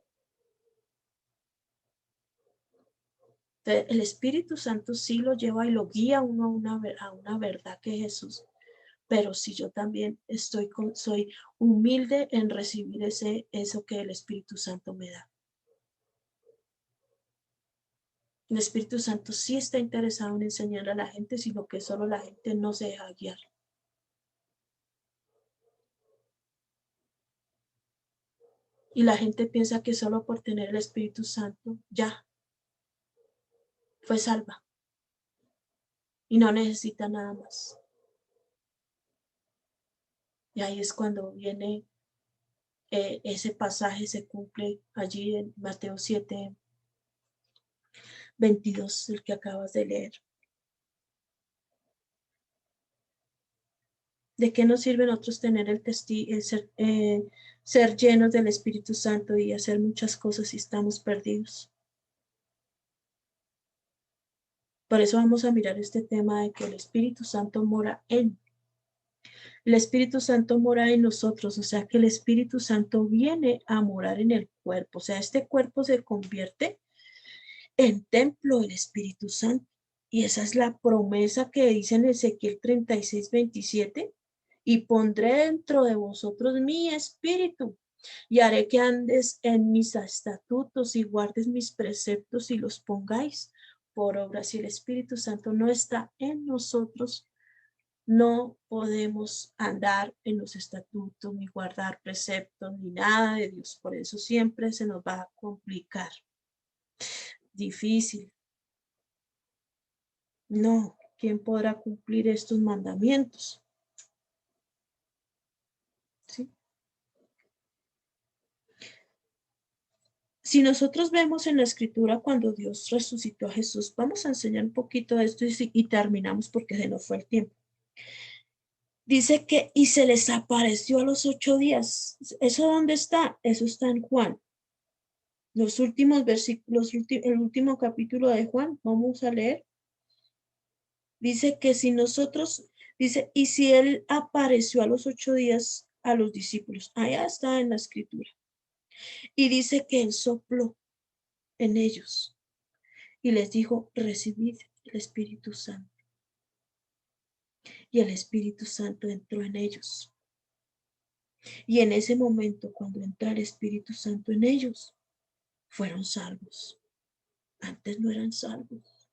El Espíritu Santo sí lo lleva y lo guía a uno a una verdad que es Jesús. Pero si yo también soy humilde en recibir eso que el Espíritu Santo me da. El Espíritu Santo sí está interesado en enseñar a la gente, sino que solo la gente no se deja guiar. Y la gente piensa que solo por tener el Espíritu Santo ya fue salva y no necesita nada más. Y ahí es cuando viene ese pasaje, se cumple allí en Mateo 7:22, el que acabas de leer. ¿De qué nos sirve a nosotros tener el ser llenos del Espíritu Santo y hacer muchas cosas si estamos perdidos? Por eso vamos a mirar este tema de que el Espíritu Santo mora en. El Espíritu Santo mora en nosotros, o sea que el Espíritu Santo viene a morar en el cuerpo, o sea, este cuerpo se convierte en templo del Espíritu Santo. Y esa es la promesa que dice en Ezequiel 36:27, y pondré dentro de vosotros mi espíritu y haré que andes en mis estatutos y guardes mis preceptos y los pongáis por obra. Si el Espíritu Santo no está en nosotros, no podemos andar en los estatutos, ni guardar preceptos, ni nada de Dios. Por eso siempre se nos va a complicar. Difícil. No, ¿quién podrá cumplir estos mandamientos? ¿Sí? Si nosotros vemos en la escritura cuando Dios resucitó a Jesús, vamos a enseñar un poquito de esto y terminamos porque se nos fue el tiempo. Dice que, y se les apareció a los 8 días. ¿Eso dónde está? Eso está en Juan. Los últimos versículos, el último capítulo de Juan, vamos a leer. Dice que si nosotros, dice, y si él apareció a los 8 días a los discípulos, allá está en la escritura. Y dice que él sopló en ellos y les dijo, recibid el Espíritu Santo. Y el Espíritu Santo entró en ellos. Y en ese momento, cuando entra el Espíritu Santo en ellos, fueron salvos. Antes no eran salvos.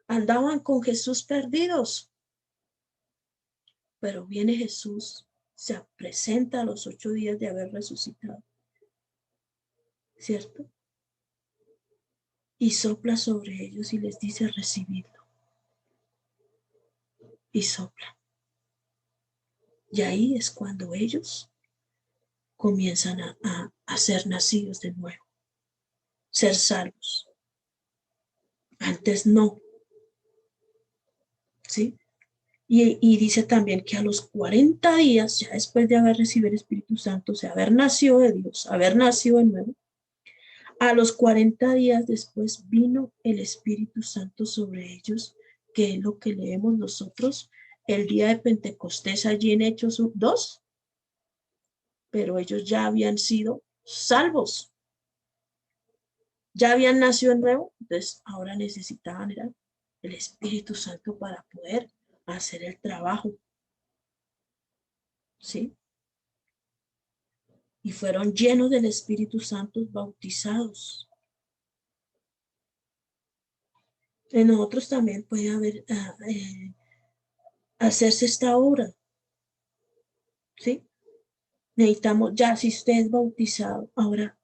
Andaban con Jesús perdidos. Pero viene Jesús, se presenta a los 8 días de haber resucitado, ¿cierto? Y sopla sobre ellos y les dice, recibidlo. Y sopla. Y ahí es cuando ellos comienzan a ser nacidos de nuevo, ser salvos. Antes no, ¿sí? Y dice también que a los 40 días, ya después de haber recibido el Espíritu Santo, o sea, haber nacido de Dios, haber nacido de nuevo, a los 40 días después vino el Espíritu Santo sobre ellos, que es lo que leemos nosotros el día de Pentecostés allí en Hechos 2, pero ellos ya habían sido salvos, ya habían nacido de nuevo, entonces ahora necesitaban el Espíritu Santo para poder hacer el trabajo, ¿sí? Y fueron llenos del Espíritu Santo, bautizados. En nosotros también puede haber, hacerse esta obra, ¿sí? Necesitamos, ya si usted es bautizado, ahora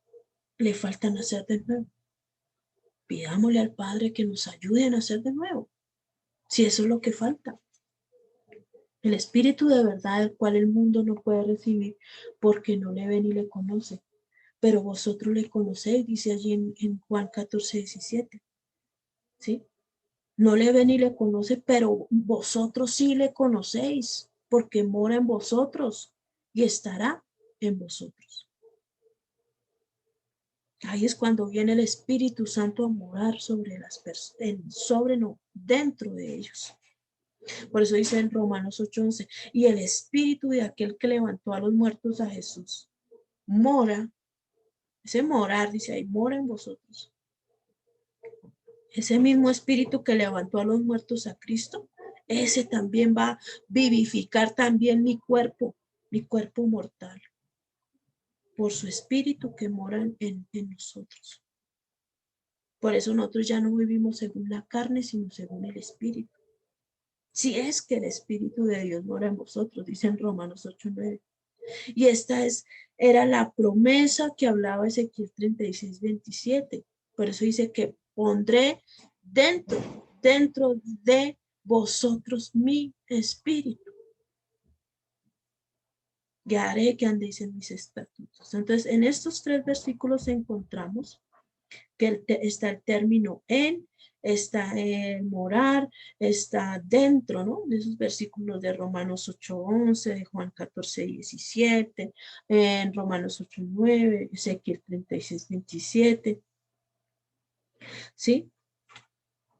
le falta nacer de nuevo. Pidámosle al Padre que nos ayude a nacer de nuevo, si eso es lo que falta. El Espíritu de verdad, el cual el mundo no puede recibir porque no le ve ni le conoce. Pero vosotros le conocéis, dice allí en Juan 14:17. ¿Sí? No le ve ni le conoce, pero vosotros sí le conocéis, porque mora en vosotros y estará en vosotros. Ahí es cuando viene el Espíritu Santo a morar sobre las personas, sobre no, dentro de ellos. Por eso dice en Romanos 8:11, y el Espíritu de aquel que levantó a los muertos a Jesús mora, ese morar, dice ahí, mora en vosotros. Ese mismo Espíritu que levantó a los muertos a Cristo, ese también va a vivificar también mi cuerpo mortal, por su Espíritu que mora en nosotros. Por eso nosotros ya no vivimos según la carne, sino según el Espíritu. Si es que el Espíritu de Dios mora en vosotros, dice en Romanos 8:9. Y esta era la promesa que hablaba Ezequiel 36:27. Por eso dice que pondré dentro de vosotros mi espíritu. Y haré que andéis en mis estatutos. Entonces, en estos 3 versículos encontramos que está el término en, está el morar, está dentro, ¿no? De esos versículos de Romanos 8:11, de Juan 14:17, en Romanos 8:9, Ezequiel 36:27, ¿sí?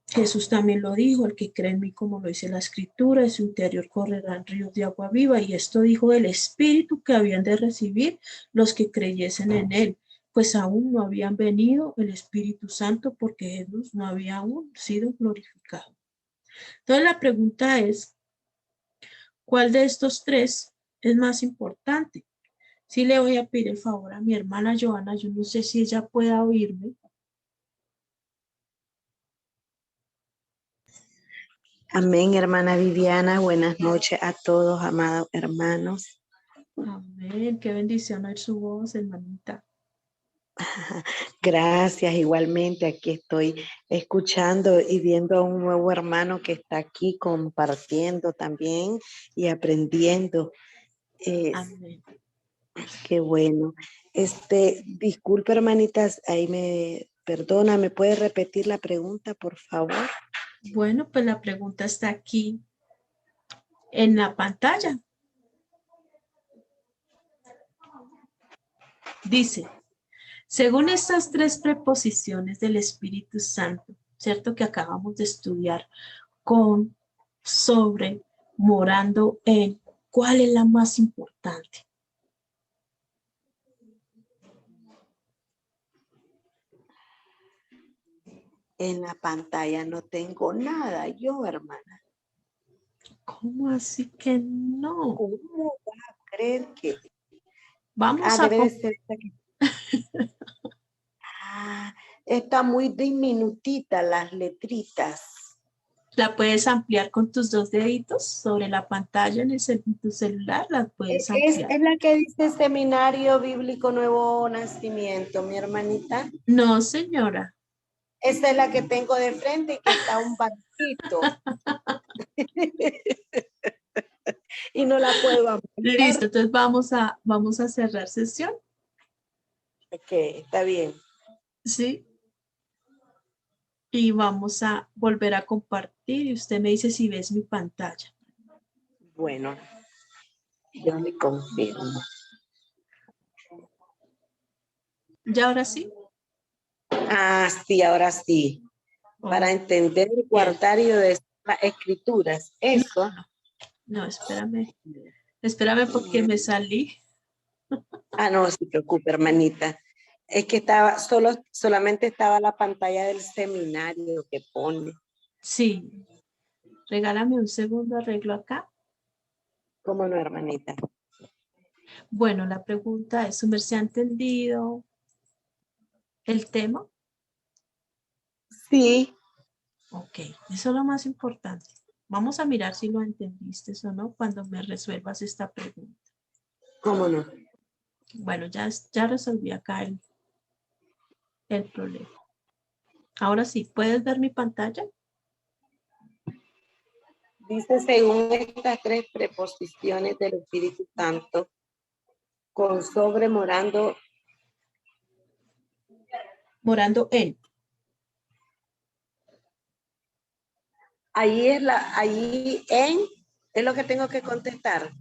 Jesús también lo dijo, el que cree en mí, como lo dice la escritura, de su interior correrán ríos de agua viva, y esto dijo del Espíritu que habían de recibir los que creyesen en él, pues aún no habían venido el Espíritu Santo porque Jesús no había aún sido glorificado. Entonces la pregunta es, ¿cuál de estos 3 es más importante? Sí le voy a pedir el favor a mi hermana Joana, yo no sé si ella pueda oírme. Amén, hermana Viviana. Buenas noches a todos, amados hermanos. Amén, qué bendición oír su voz, hermanita. Gracias, igualmente. Aquí estoy escuchando y viendo a un nuevo hermano que está aquí compartiendo también y aprendiendo. Amén. Qué bueno. Disculpe, hermanitas, ahí ¿me puede repetir la pregunta, por favor? Bueno, pues la pregunta está aquí en la pantalla. Dice, según estas 3 preposiciones del Espíritu Santo, ¿cierto? Que acabamos de estudiar con, sobre, morando en, ¿cuál es la más importante? En la pantalla no tengo nada, yo, hermana. ¿Cómo así que no? ¿Cómo va a creer que? Vamos a... Debe de ser esta que... está muy diminutita las letritas. La puedes ampliar con tus 2 deditos sobre la pantalla en tu celular, la puedes ampliar. Es la que dice Seminario Bíblico Nuevo Nacimiento, mi hermanita. No, señora. Esa es la que tengo de frente y que está un barquito. Y no la puedo ampliar. Listo, entonces vamos a cerrar sesión. Ok, está bien. Sí. Y vamos a volver a compartir y usted me dice si ves mi pantalla. Bueno, yo le confirmo. ¿Ya ahora sí? Sí, ahora sí. Para entender el cuartario de las escrituras. Eso. No, espérame. Espérame porque me salí. No se preocupe, hermanita. Es que solamente estaba la pantalla del seminario que pone. Sí. Regálame un segundo, arreglo acá. ¿Cómo no, hermanita? Bueno, la pregunta es, ¿se ha entendido el tema? Sí. Ok, eso es lo más importante. Vamos a mirar si lo entendiste o no cuando me resuelvas esta pregunta. ¿Cómo no? Bueno, ya resolví acá el problema. Ahora sí, ¿puedes ver mi pantalla? Dice, según estas tres preposiciones del Espíritu Santo, con sobre morando, Morando en. ahí es lo que tengo que contestar.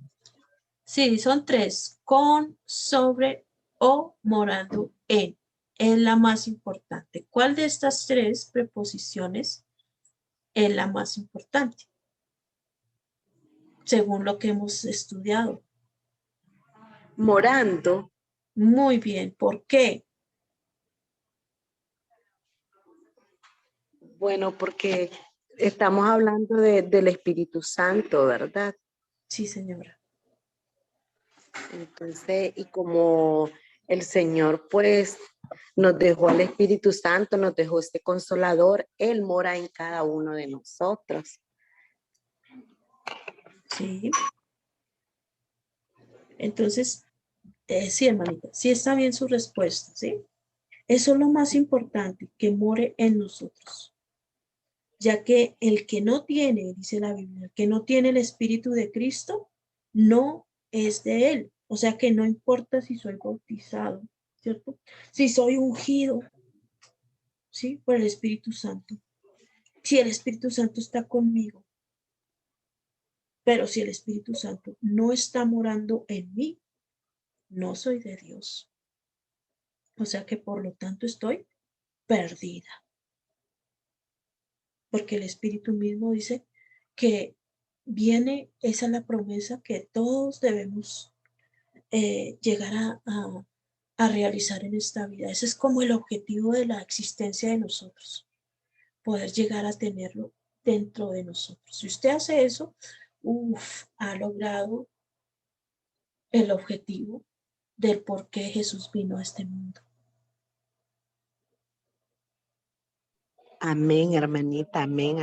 Sí, son tres. Con, sobre o morando en. Es la más importante. ¿Cuál de estas tres preposiciones es la más importante? Según lo que hemos estudiado. Morando, Muy bien. ¿Por qué? bueno, porque estamos hablando del Espíritu Santo, ¿verdad? Sí, señora. Entonces, y como el Señor pues nos dejó al Espíritu Santo, nos dejó este consolador, Él mora en cada uno de nosotros. Sí. Entonces, sí, hermanita, sí está bien su respuesta, ¿sí? Eso es lo más importante, que more en nosotros. Ya que el que no tiene, dice la Biblia, el que no tiene el Espíritu de Cristo, no es de él. O sea que no importa si soy bautizado, ¿cierto? Si soy ungido, ¿sí? Por el Espíritu Santo. Si el Espíritu Santo está conmigo, pero si el Espíritu Santo no está morando en mí, no soy de Dios. O sea que por lo tanto estoy perdida. Porque el Espíritu mismo dice que viene, esa es la promesa que todos debemos llegar a realizar en esta vida. Ese es como el objetivo de la existencia de nosotros, poder llegar a tenerlo dentro de nosotros. Si usted hace eso, ha logrado el objetivo del por qué Jesús vino a este mundo. Amén, hermanita, amén,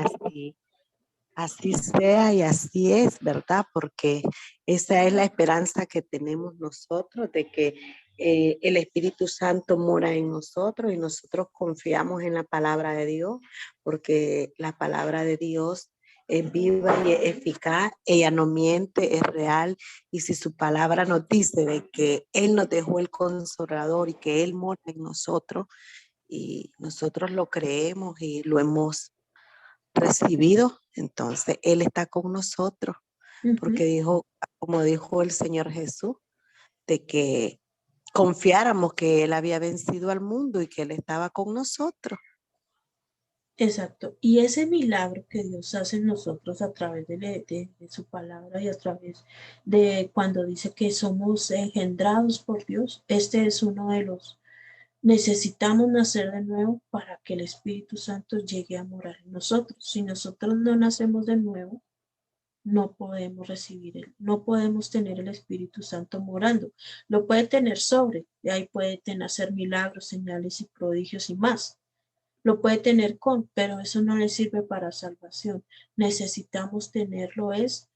así sea y así es, ¿verdad? Porque esa es la esperanza que tenemos nosotros de que el Espíritu Santo mora en nosotros y nosotros confiamos en la palabra de Dios, porque la palabra de Dios es viva y es eficaz, ella no miente, es real, y si su palabra nos dice de que Él nos dejó el Consolador y que Él mora en nosotros, y nosotros lo creemos y lo hemos recibido, entonces Él está con nosotros, porque dijo, como dijo el Señor Jesús, de que confiáramos que Él había vencido al mundo y que Él estaba con nosotros. Exacto. Y ese milagro que Dios hace en nosotros a través de su palabra y a través de cuando dice que somos engendrados por Dios, este es uno de los. Necesitamos nacer de nuevo para que el Espíritu Santo llegue a morar en nosotros. Si nosotros no nacemos de nuevo, no podemos no podemos tener el Espíritu Santo morando. Lo puede tener sobre, y ahí puede hacer milagros, señales y prodigios y más. Lo puede tener con, pero eso no le sirve para salvación. Necesitamos tenerlo es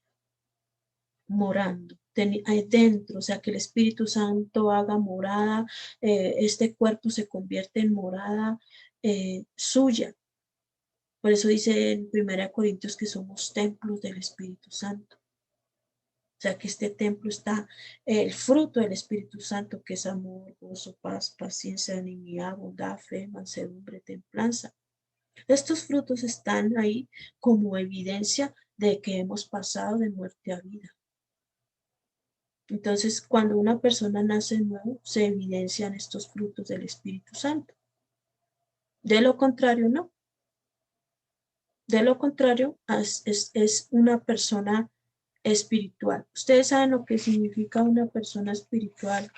morando ahí dentro, o sea, que el Espíritu Santo haga morada, este cuerpo se convierte en morada suya. Por eso dice en 1 Corintios que somos templos del Espíritu Santo. O sea, que este templo está el fruto del Espíritu Santo, que es amor, gozo, paz, paciencia, benignidad, bondad, fe, mansedumbre, templanza. Estos frutos están ahí como evidencia de que hemos pasado de muerte a vida. Entonces, cuando una persona nace de nuevo, se evidencian estos frutos del Espíritu Santo. De lo contrario, no. De lo contrario, es una persona espiritual. ¿Ustedes saben lo que significa una persona espiritual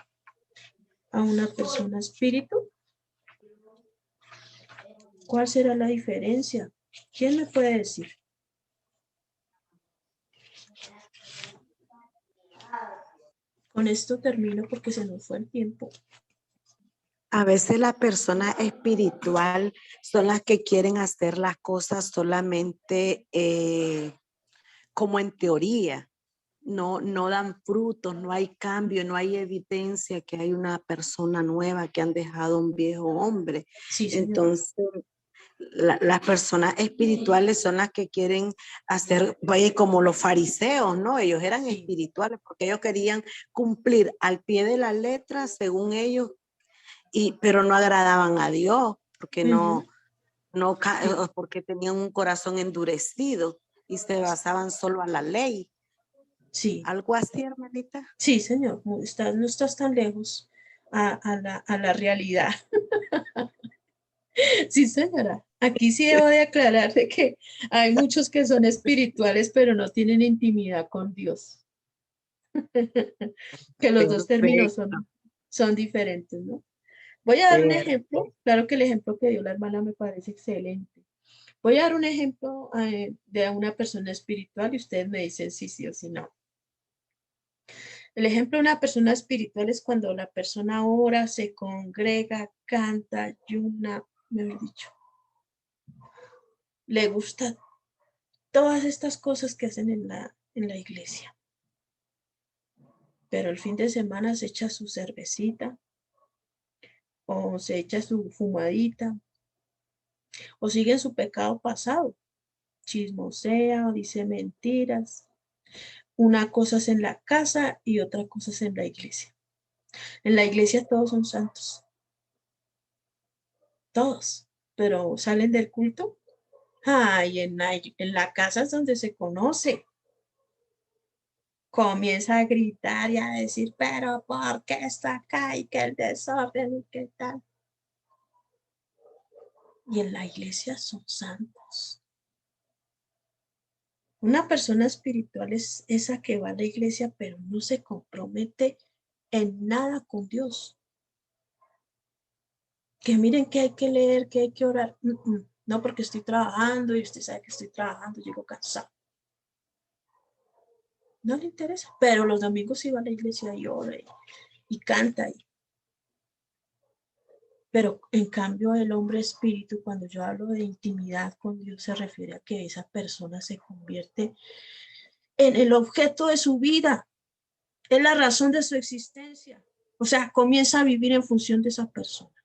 a una persona espíritu? ¿Cuál será la diferencia? ¿Quién me puede decir? Con esto termino porque se nos fue el tiempo. A veces la persona espiritual son las que quieren hacer las cosas solamente como en teoría. No dan frutos, no hay cambio, no hay evidencia que hay una persona nueva que han dejado un viejo hombre. Sí, señor. Entonces, las personas espirituales son las que quieren hacer, vaya, como los fariseos, ¿no? Ellos eran Sí. espirituales porque ellos querían cumplir al pie de la letra, según ellos, pero no agradaban a Dios, porque Ujú. Sí. porque tenían un corazón endurecido y se basaban solo a la ley. Sí. Algo así, hermanita. Sí, señor, no estás tan lejos a la realidad. Sí, señora. Aquí sí debo de aclarar de que hay muchos que son espirituales, pero no tienen intimidad con Dios. Que los dos términos Perfecto. son diferentes, ¿no? Voy a dar un ejemplo. Perfecto. Claro que el ejemplo que dio la hermana me parece excelente. Voy a dar un ejemplo de una persona espiritual y ustedes me dicen si sí o si no. El ejemplo de una persona espiritual es cuando la persona ora, se congrega, canta, ayuna, mejor dicho, le gusta todas estas cosas que hacen en la iglesia. Pero el fin de semana se echa su cervecita o se echa su fumadita o sigue en su pecado pasado, chismosea o dice mentiras. Una cosa es en la casa y otra cosa es en la iglesia. En la iglesia todos son santos, todos, pero salen del culto. Ay, en la casa es donde se conoce. Comienza a gritar y a decir, pero ¿por qué está acá? Y que el desorden y qué tal. Y en la iglesia son santos. Una persona espiritual es esa que va a la iglesia, pero no se compromete en nada con Dios. Que miren que hay que leer, que hay que orar. No, porque estoy trabajando y usted sabe que estoy trabajando, llego cansado. No le interesa, pero los domingos sí va a la iglesia y ora y canta. Pero en cambio el hombre espíritu, cuando yo hablo de intimidad con Dios, se refiere a que esa persona se convierte en el objeto de su vida, es la razón de su existencia. O sea, comienza a vivir en función de esa persona.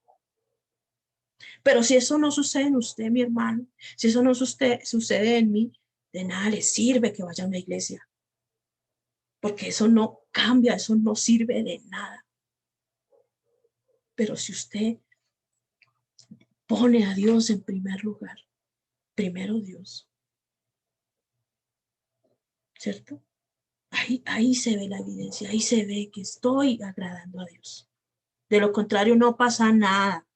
Pero si eso no sucede en usted, mi hermano, si eso no sucede en mí, de nada le sirve que vaya a una iglesia, porque eso no cambia, eso no sirve de nada. Pero si usted pone a Dios en primer lugar, primero Dios, ¿cierto? Ahí se ve la evidencia, ahí se ve que estoy agradando a Dios. De lo contrario, no pasa nada.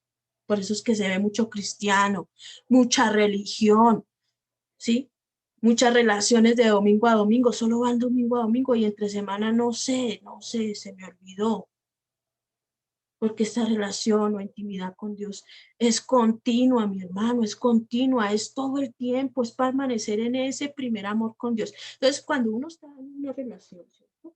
Por eso es que se ve mucho cristiano, mucha religión, ¿sí? Muchas relaciones de domingo a domingo, solo van domingo a domingo y entre semana no sé, se me olvidó. Porque esta relación o intimidad con Dios es continua, mi hermano, es continua, es todo el tiempo, es permanecer en ese primer amor con Dios. Entonces, cuando uno está en una relación, ¿cierto?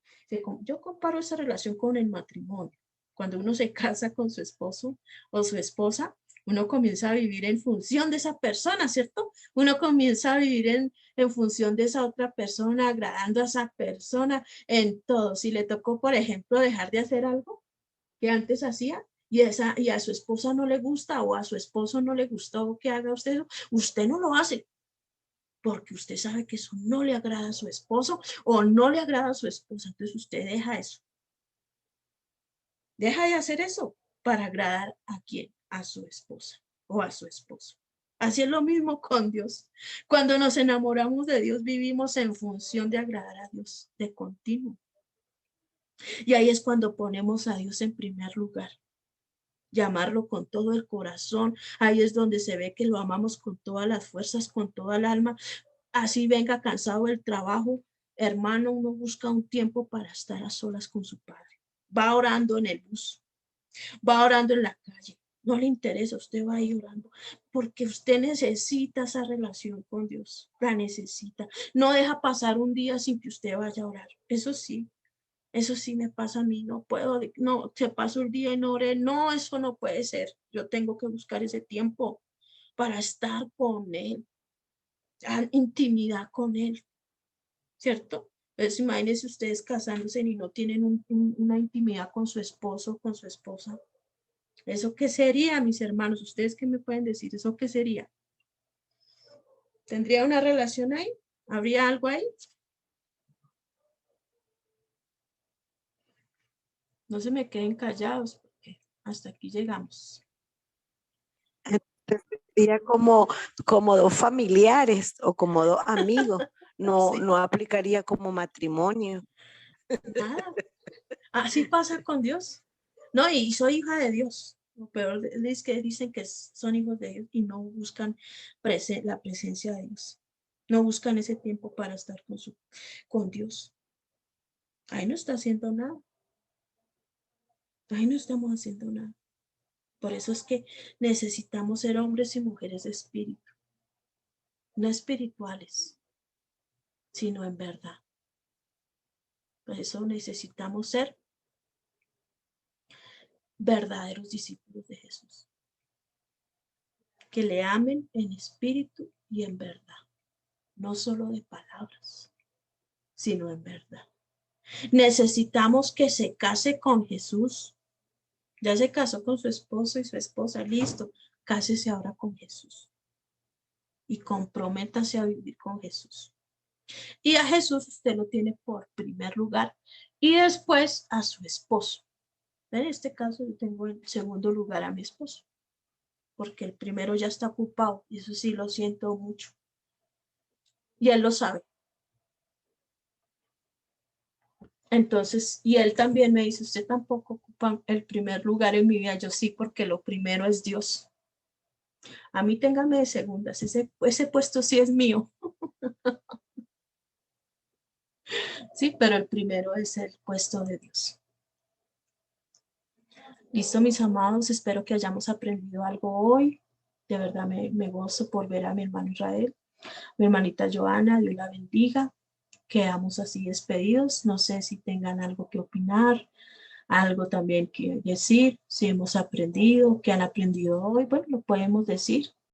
Yo comparo esa relación con el matrimonio. Cuando uno se casa con su esposo o su esposa, uno comienza a vivir en función de esa persona, ¿cierto? Uno comienza a vivir en función de esa otra persona, agradando a esa persona en todo. Si le tocó, por ejemplo, dejar de hacer algo que antes hacía y a su esposa no le gusta o a su esposo no le gustó que haga usted, usted no lo hace porque usted sabe que eso no le agrada a su esposo o no le agrada a su esposa. Entonces usted deja eso. Deja de hacer eso para agradar a quién, a su esposa o a su esposo. Así es lo mismo con Dios. Cuando nos enamoramos de Dios, vivimos en función de agradar a Dios de continuo. Y ahí es cuando ponemos a Dios en primer lugar. Llamarlo con todo el corazón. Ahí es donde se ve que lo amamos con todas las fuerzas, con toda el alma. Así venga cansado del trabajo, hermano, uno busca un tiempo para estar a solas con su padre. Va orando en el bus, va orando en la calle. No le interesa, usted va ahí orando, porque usted necesita esa relación con Dios, la necesita. No deja pasar un día sin que usted vaya a orar. Eso sí, Eso sí me pasa a mí, no puedo, no, se pasó el día y no oré, no, eso no puede ser. Yo tengo que buscar ese tiempo para estar con él, en intimidad con él, ¿cierto? Entonces imagínense ustedes casándose y no tienen una intimidad con su esposo, con su esposa. ¿Eso qué sería, mis hermanos? ¿Ustedes qué me pueden decir? ¿Eso qué sería? ¿Tendría una relación ahí? ¿Habría algo ahí? No se me queden callados porque hasta aquí llegamos. Sería como dos familiares o como dos amigos. No, Sí. no aplicaría como matrimonio. Nada. Así pasa con Dios. No, y soy hija de Dios. Lo peor es que dicen que son hijos de Dios y no buscan la presencia de Dios. No buscan ese tiempo para estar con Dios. Ahí no está haciendo nada. Ahí no estamos haciendo nada. Por eso es que necesitamos ser hombres y mujeres de espíritu. No espirituales, sino en verdad. Por eso necesitamos ser verdaderos discípulos de Jesús. Que le amen en espíritu y en verdad. No solo de palabras, sino en verdad. Necesitamos que se case con Jesús. Ya se casó con su esposo y su esposa, listo. Cásese ahora con Jesús. Y comprométase a vivir con Jesús. Y a Jesús usted lo tiene por primer lugar y después a su esposo. En este caso yo tengo en segundo lugar a mi esposo, porque el primero ya está ocupado y eso sí lo siento mucho. Y él lo sabe. Entonces, y él también me dice, usted tampoco ocupa el primer lugar en mi vida. Yo sí, porque lo primero es Dios. A mí téngame de segundas, ese puesto sí es mío. Sí, pero el primero es el puesto de Dios. Listo, mis amados, espero que hayamos aprendido algo hoy. De verdad me gozo por ver a mi hermano Israel, mi hermanita Joana, Dios la bendiga. Quedamos así despedidos. No sé si tengan algo que opinar, algo también que decir, si hemos aprendido, qué han aprendido hoy, bueno, lo podemos decir.